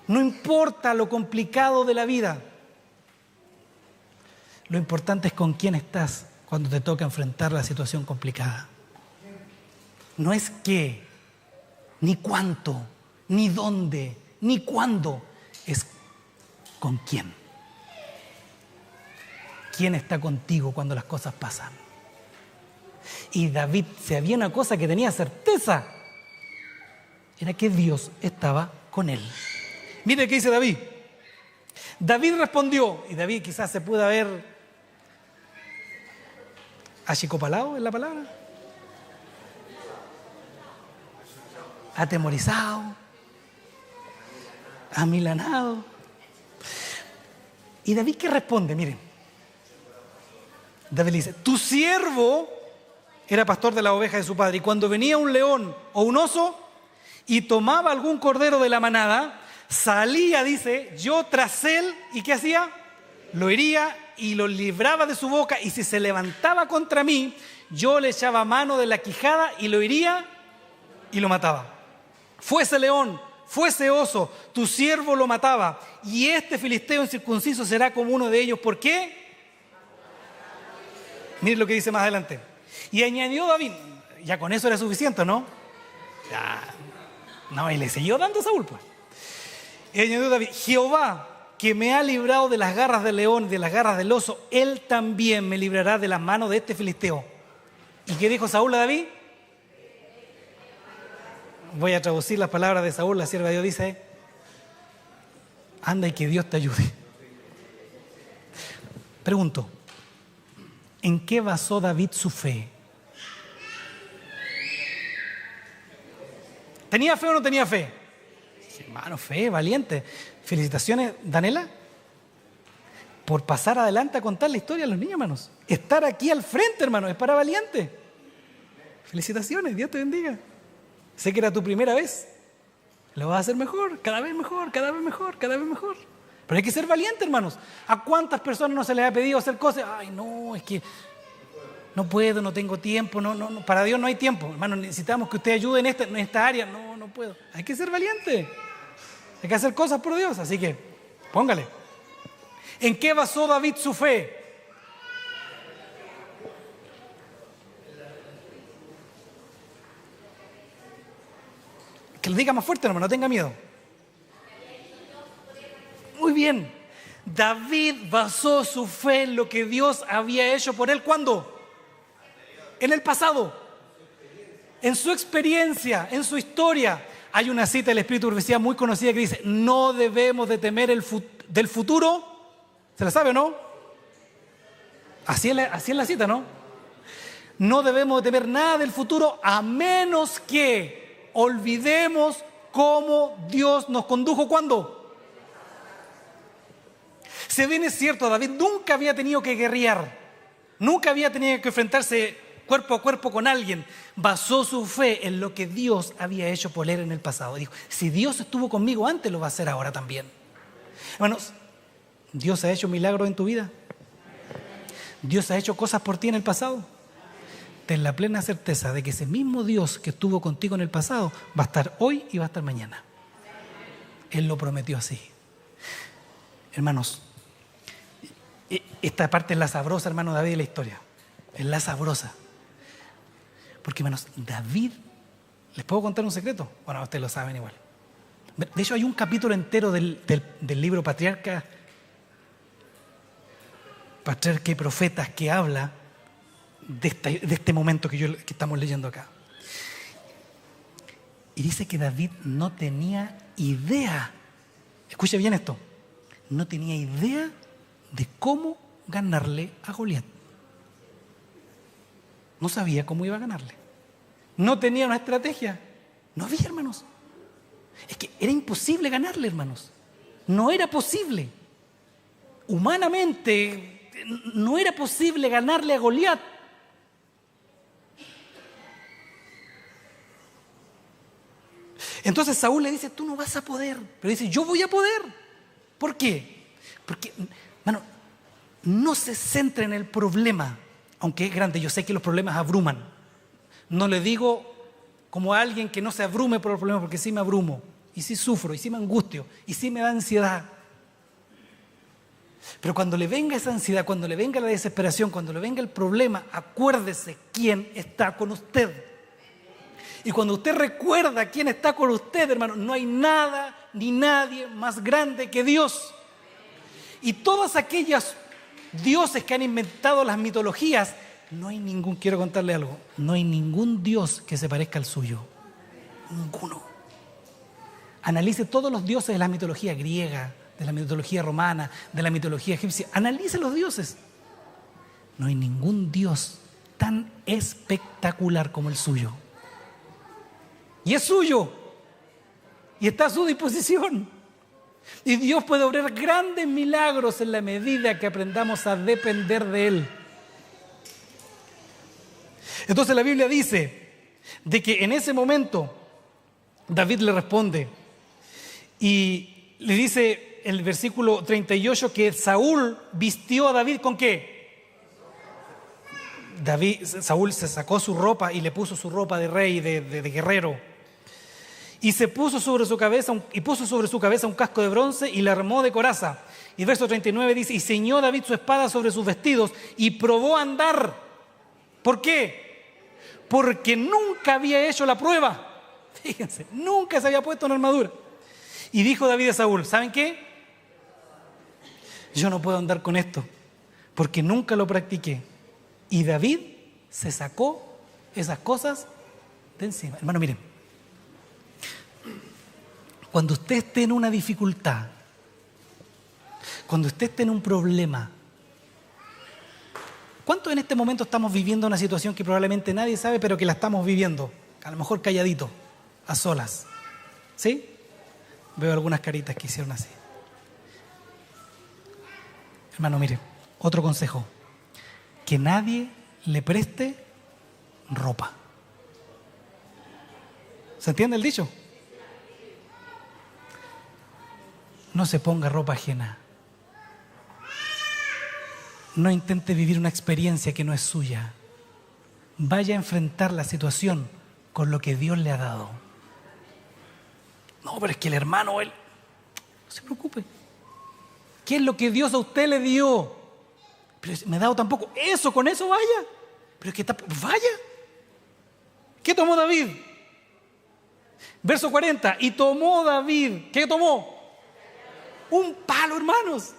No importa lo complicado de la vida. Lo importante es con quién estás cuando te toca enfrentar la situación complicada. No es qué, ni cuánto, ni dónde, ni cuándo. Es con quién. ¿Quién está contigo cuando las cosas pasan? Y David, si había una cosa que tenía certeza, era que Dios estaba con él. Mire qué dice David. David respondió, y David quizás se pudo haber achicopalado en la palabra, atemorizado, amilanado. ¿Y David qué responde? Miren, David le dice, tu siervo era pastor de la oveja de su padre, y cuando venía un león o un oso y tomaba algún cordero de la manada, salía, dice, yo tras él, ¿y qué hacía? Lo hería y lo libraba de su boca, y si se levantaba contra mí, yo le echaba mano de la quijada y lo hería y lo mataba. Fuese león, fuese oso, tu siervo lo mataba, y este filisteo incircunciso será como uno de ellos. ¿Por qué? Miren lo que dice más adelante. Y añadió David, ya con eso era suficiente, ¿no? Ya, no, y le siguió dando a Saúl, pues. Y añadió David, Jehová, que me ha librado de las garras del león y de las garras del oso, Él también me librará de las manos de este filisteo. ¿Y qué dijo Saúl a David? Voy a traducir las palabras de Saúl, la sierva de Dios dice: anda y que Dios te ayude. Pregunto, ¿en qué basó David su fe? ¿Tenía fe o no tenía fe? Sí, hermano, fe, valiente. Felicitaciones, Danela, por pasar adelante a contar la historia a los niños, hermanos. Estar aquí al frente, hermano, es para valiente. Felicitaciones, Dios te bendiga. Sé que era tu primera vez. Lo vas a hacer mejor, cada vez mejor, cada vez mejor, cada vez mejor. Pero hay que ser valiente, hermanos. ¿A cuántas personas no se les ha pedido hacer cosas? Ay, no, es que no puedo, no tengo tiempo. No, para Dios no hay tiempo. Hermano, necesitamos que usted ayude en esta área. No puedo. Hay que ser valiente. Hay que hacer cosas por Dios. Así que, póngale. ¿En qué basó David su fe? Que lo diga más fuerte, hermano, no tenga miedo. Muy bien. David basó su fe en lo que Dios había hecho por él. ¿Cuándo? En el pasado. En su experiencia, en su historia. Hay una cita del Espíritu de Profecía muy conocida que dice: no debemos de temer del futuro. ¿Se la sabe o no? Así es la cita, ¿no? No debemos de temer nada del futuro a menos que olvidemos cómo Dios nos condujo. ¿Cuándo? Si bien es cierto, David nunca había tenido que guerrear, nunca había tenido que enfrentarse cuerpo a cuerpo con alguien, basó su fe en lo que Dios había hecho por él en el pasado. Dijo: si Dios estuvo conmigo antes, lo va a hacer ahora también. Hermanos, ¿Dios ha hecho milagros en tu vida? ¿Dios ha hecho cosas por ti en el pasado? Ten la plena certeza de que ese mismo Dios que estuvo contigo en el pasado va a estar hoy y va a estar mañana. Él lo prometió así. Hermanos, esta parte es la sabrosa, hermano David, de la historia. Es la sabrosa. Porque, hermanos, David, ¿les puedo contar un secreto? Bueno, ustedes lo saben igual. De hecho, hay un capítulo entero del libro Patriarca y Profetas que habla de este momento que estamos leyendo acá. Y dice que David no tenía idea, escuche bien esto, no tenía idea de cómo ganarle a Goliat. No sabía cómo iba a ganarle. No tenía una estrategia. No había, hermanos. Es que era imposible ganarle, hermanos. No era posible. Humanamente no era posible ganarle a Goliat. Entonces Saúl le dice: tú no vas a poder. Pero dice: yo voy a poder. ¿Por qué? Porque, hermano, no se centra en el problema. Aunque es grande, yo sé que los problemas abruman. No le digo como a alguien que no se abrume por los problemas, porque sí me abrumo, y sí sufro, y sí me angustio, y sí me da ansiedad. Pero cuando le venga esa ansiedad, cuando le venga la desesperación, cuando le venga el problema, acuérdese quién está con usted. Y cuando usted recuerda quién está con usted, hermano, no hay nada ni nadie más grande que Dios. Y todas aquellas dioses que han inventado las mitologías, no hay ningún, quiero contarle algo, no hay ningún dios que se parezca al suyo. Ninguno. Analice todos los dioses de la mitología griega, de la mitología romana, de la mitología egipcia. Analice los dioses. No hay ningún dios tan espectacular como el suyo. Y es suyo. Y está a su disposición. Y Dios puede obrar grandes milagros en la medida que aprendamos a depender de Él. Entonces la Biblia dice de que en ese momento David le responde y le dice en el versículo 38 que Saúl vistió a David ¿con qué? Saúl se sacó su ropa y le puso su ropa de rey, de guerrero. Y se puso sobre su cabeza un casco de bronce y le armó de coraza. Y verso 39 dice: y ceñó David su espada sobre sus vestidos y probó a andar. ¿Por qué? Porque nunca había hecho la prueba. Fíjense, nunca se había puesto una armadura. Y dijo David a Saúl: ¿saben qué? yo no puedo andar con esto, porque nunca lo practiqué. Y David se sacó esas cosas de encima. Hermano, miren, cuando usted esté en una dificultad, cuando usted esté en un problema, ¿cuántos en este momento estamos viviendo una situación que probablemente nadie sabe, pero que la estamos viviendo? A lo mejor calladito, a solas. ¿Sí? Veo algunas caritas que hicieron así. Hermano, mire, otro consejo. Que nadie le preste ropa. ¿Se entiende el dicho? No se ponga ropa ajena. No intente vivir una experiencia que no es suya. Vaya a enfrentar la situación con lo que Dios le ha dado. No, pero es que el hermano, él... No se preocupe. ¿Qué es lo que Dios a usted le dio? Pero me ha dado tampoco. Eso, con eso vaya. Pero es que vaya. ¿Qué tomó David? Verso 40. Y tomó David. ¿Qué tomó? Un palo, hermanos.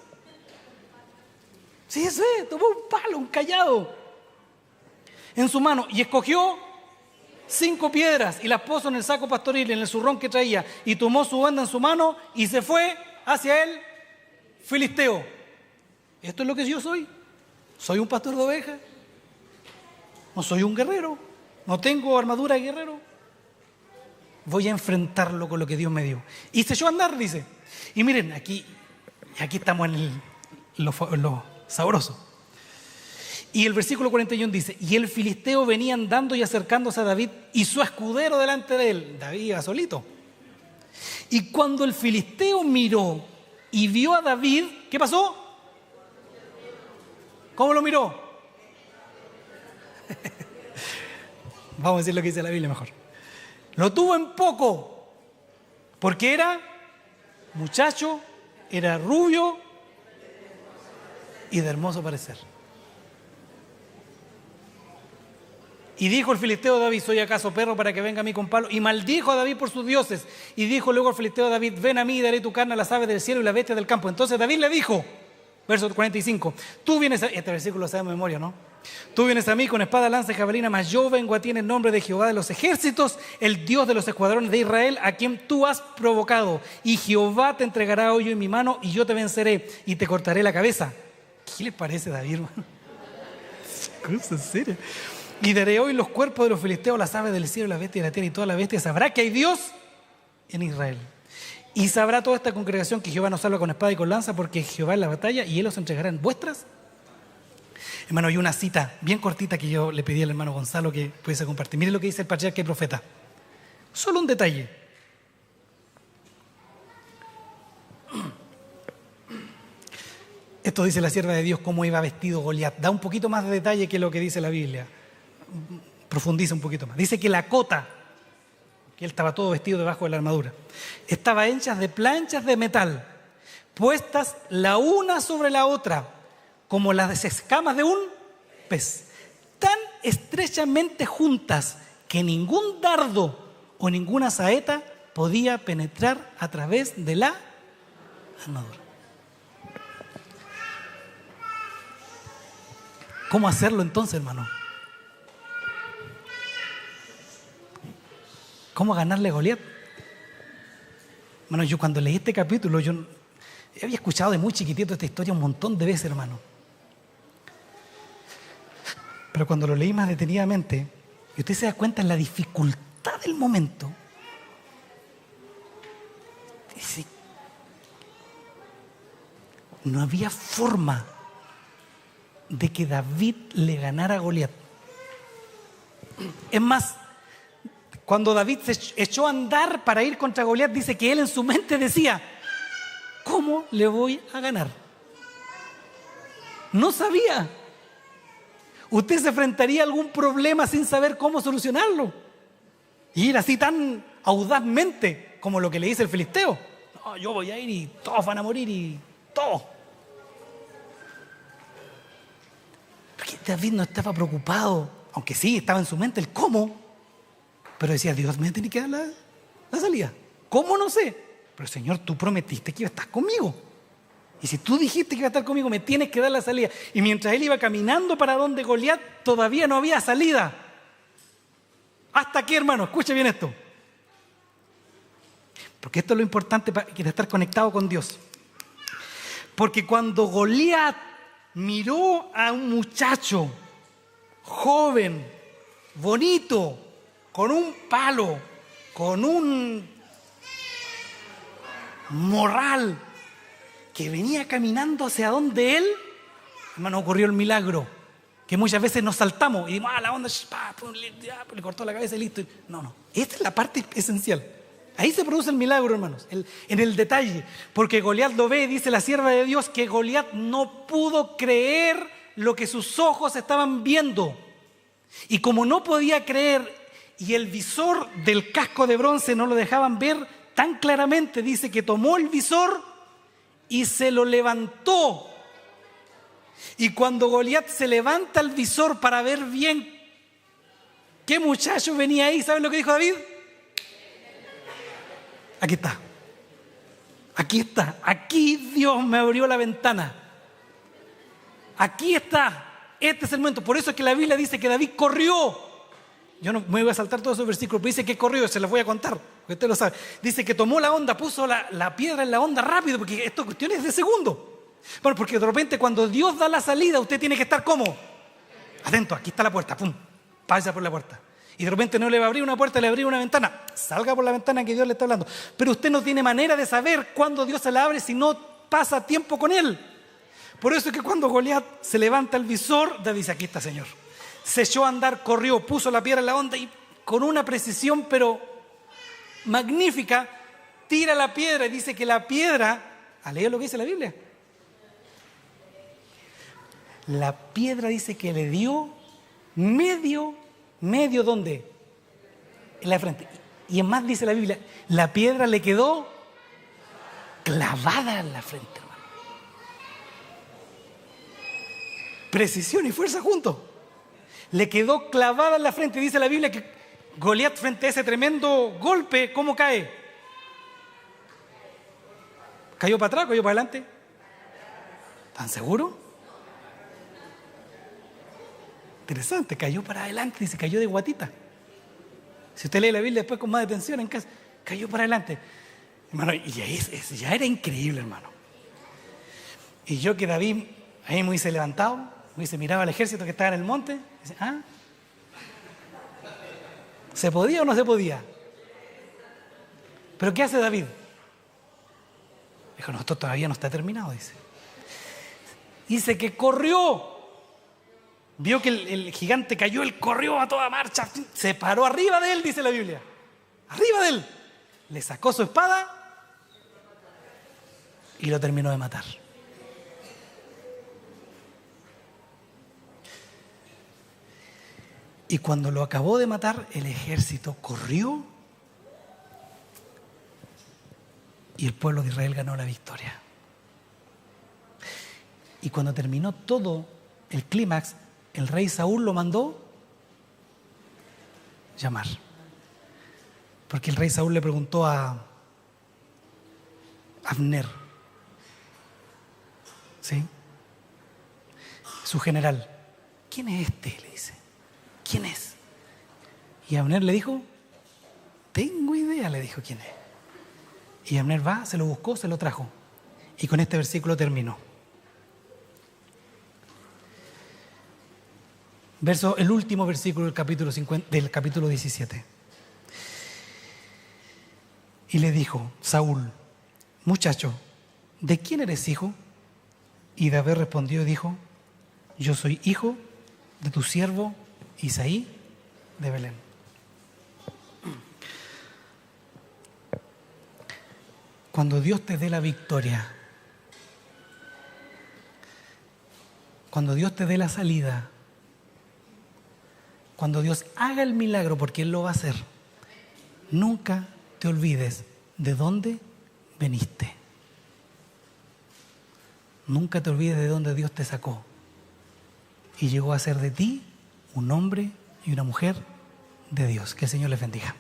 Sí, tomó un palo, un cayado en su mano y escogió 5 piedras y las puso en el saco pastoril, en el zurrón que traía, y tomó su banda en su mano y se fue hacia el filisteo. Esto es lo que yo soy. Soy un pastor de ovejas. No soy un guerrero. No tengo armadura de guerrero. Voy a enfrentarlo con lo que Dios me dio. Y se echó a andar, dice. Y miren, aquí estamos en lo sabroso. Y el versículo 41 dice: y el filisteo venía andando y acercándose a David y su escudero delante de él. David iba solito. Y cuando el filisteo miró y vio a David, ¿qué pasó? ¿Cómo lo miró? Vamos a decir lo que dice la Biblia mejor. Lo tuvo en poco, porque era muchacho, era rubio y de hermoso parecer. Y dijo el filisteo a David: ¿soy acaso perro para que venga a mí con palo? Y maldijo a David por sus dioses. Y dijo luego el filisteo a David: ven a mí y daré tu carne a las aves del cielo y las bestias del campo. Entonces David le dijo, verso 45, tú vienes a... Este versículo lo sabe de memoria, ¿no? Tú vienes a mí con espada, lanza y jabalina, mas yo vengo a ti en el nombre de Jehová de los ejércitos, el Dios de los escuadrones de Israel, a quien tú has provocado. Y Jehová te entregará hoy en mi mano y yo te venceré y te cortaré la cabeza. ¿Qué le parece, David, hermano? Cosa seria. Y daré hoy los cuerpos de los filisteos, las aves del cielo, las bestias de la tierra, y toda la bestia sabrá que hay Dios en Israel. Y sabrá toda esta congregación que Jehová nos salva con espada y con lanza, porque Jehová es la batalla y Él os entregará en vuestras. Hermano, hay una cita bien cortita que yo le pedí al hermano Gonzalo que pudiese compartir. Mire lo que dice el patriarca y profeta. Solo un detalle. Esto dice la sierva de Dios, cómo iba vestido Goliat. Da un poquito más de detalle que lo que dice la Biblia. Profundiza un poquito más. Dice que la cota, que él estaba todo vestido debajo de la armadura, estaba hecha de planchas de metal, puestas la una sobre la otra, como las escamas de un pez, tan estrechamente juntas que ningún dardo o ninguna saeta podía penetrar a través de la armadura. ¿Cómo hacerlo entonces, hermano? ¿Cómo ganarle a Goliat? Hermano, yo cuando leí este capítulo, yo había escuchado de muy chiquitito esta historia un montón de veces, hermano. Pero cuando lo leí más detenidamente, y usted se da cuenta en la dificultad del momento, dice, no había forma de que David le ganara a Goliat. Es más, cuando David se echó a andar para ir contra Goliat, dice que él en su mente decía: ¿cómo le voy a ganar? No sabía. Usted se enfrentaría a algún problema sin saber cómo solucionarlo. Y ir así tan audazmente como lo que le dice el filisteo. No, yo voy a ir y todos van a morir y todos. Porque David no estaba preocupado, aunque sí estaba en su mente el cómo, pero decía: Dios me tiene que dar la salida. ¿Cómo? No sé. Pero Señor, tú prometiste que ibas a estar conmigo. Y si tú dijiste que iba a estar conmigo, me tienes que dar la salida. Y mientras él iba caminando para donde Goliat, todavía no había salida. ¿Hasta aquí, hermano? Escuche bien esto. Porque esto es lo importante de estar conectado con Dios. Porque cuando Goliat miró a un muchacho joven, bonito, con un palo, con un morral, que venía caminando hacia donde él, hermano, ocurrió el milagro. Que muchas veces nos saltamos y decimos, la onda, le cortó la cabeza y listo. No. Esta es la parte esencial. Ahí se produce el milagro, hermanos, en el detalle. Porque Goliat lo ve, dice la sierva de Dios, que Goliat no pudo creer lo que sus ojos estaban viendo. Y como no podía creer y el visor del casco de bronce no lo dejaban ver tan claramente, dice que tomó el visor y se lo levantó. Y cuando Goliat se levanta el visor para ver bien qué muchacho venía ahí, ¿saben lo que dijo David? Aquí está. Aquí está. Aquí Dios me abrió la ventana. Aquí está. Este es el momento. Por eso es que la Biblia dice que David corrió. Yo no me voy a saltar todos esos versículos, pero dice que corrió, se los voy a contar, porque usted lo sabe. Dice que tomó la onda, puso la piedra en la onda rápido, porque esto cuestión es de segundo. Bueno, porque de repente cuando Dios da la salida, usted tiene que estar ¿cómo? Atento, aquí está la puerta, pum, pasa por la puerta. Y de repente no le va a abrir una puerta, le va a abrir una ventana. Salga por la ventana que Dios le está hablando. Pero usted no tiene manera de saber cuándo Dios se la abre si no pasa tiempo con él. Por eso es que cuando Goliat se levanta el visor, David dice, aquí está, Señor. Se echó a andar, corrió, puso la piedra en la onda y con una precisión pero magnífica, tira la piedra y dice que la piedra, ¿ha leído lo que dice la Biblia? La piedra dice que le dio medio, ¿dónde? En la frente. Y en más dice la Biblia, la piedra le quedó clavada en la frente, hermano. Precisión y fuerza juntos. Le quedó clavada en la frente. Dice la Biblia que Goliat, frente a ese tremendo golpe, ¿cómo cae? ¿Cayó para atrás? ¿Cayó para adelante? ¿Están seguros? Interesante, cayó para adelante y se cayó de guatita. Si usted lee la Biblia después con más atención en casa, cayó para adelante. Hermano, y ya era increíble, hermano. Y yo que David ahí me hubiese levantado, me hubiese mirado al ejército que estaba en el monte, y dice, ¿se podía o no se podía? ¿Pero qué hace David? Dijo, no, esto todavía no está terminado, dice. Dice que corrió. Vio que el gigante cayó, él corrió a toda marcha, se paró arriba de él, dice la Biblia. Arriba de él. Le sacó su espada y lo terminó de matar. Y cuando lo acabó de matar, el ejército corrió y el pueblo de Israel ganó la victoria. Y cuando terminó todo el clímax, el rey Saúl lo mandó llamar. Porque el rey Saúl le preguntó a Abner, ¿sí? Su general, ¿quién es este? Le dice, ¿quién es? Y Abner le dijo, tengo idea, le dijo quién es. Y Abner va, se lo buscó, se lo trajo. Y con este versículo terminó. El último versículo del capítulo 17. Y le dijo Saúl, muchacho, ¿de quién eres hijo? Y David respondió y dijo, yo soy hijo de tu siervo Isaí de Belén. Cuando Dios te dé la victoria, cuando Dios te dé la salida, cuando Dios haga el milagro, porque Él lo va a hacer, nunca te olvides de dónde veniste. Nunca te olvides de dónde Dios te sacó. Y llegó a ser de ti un hombre y una mujer de Dios. Que el Señor les bendiga.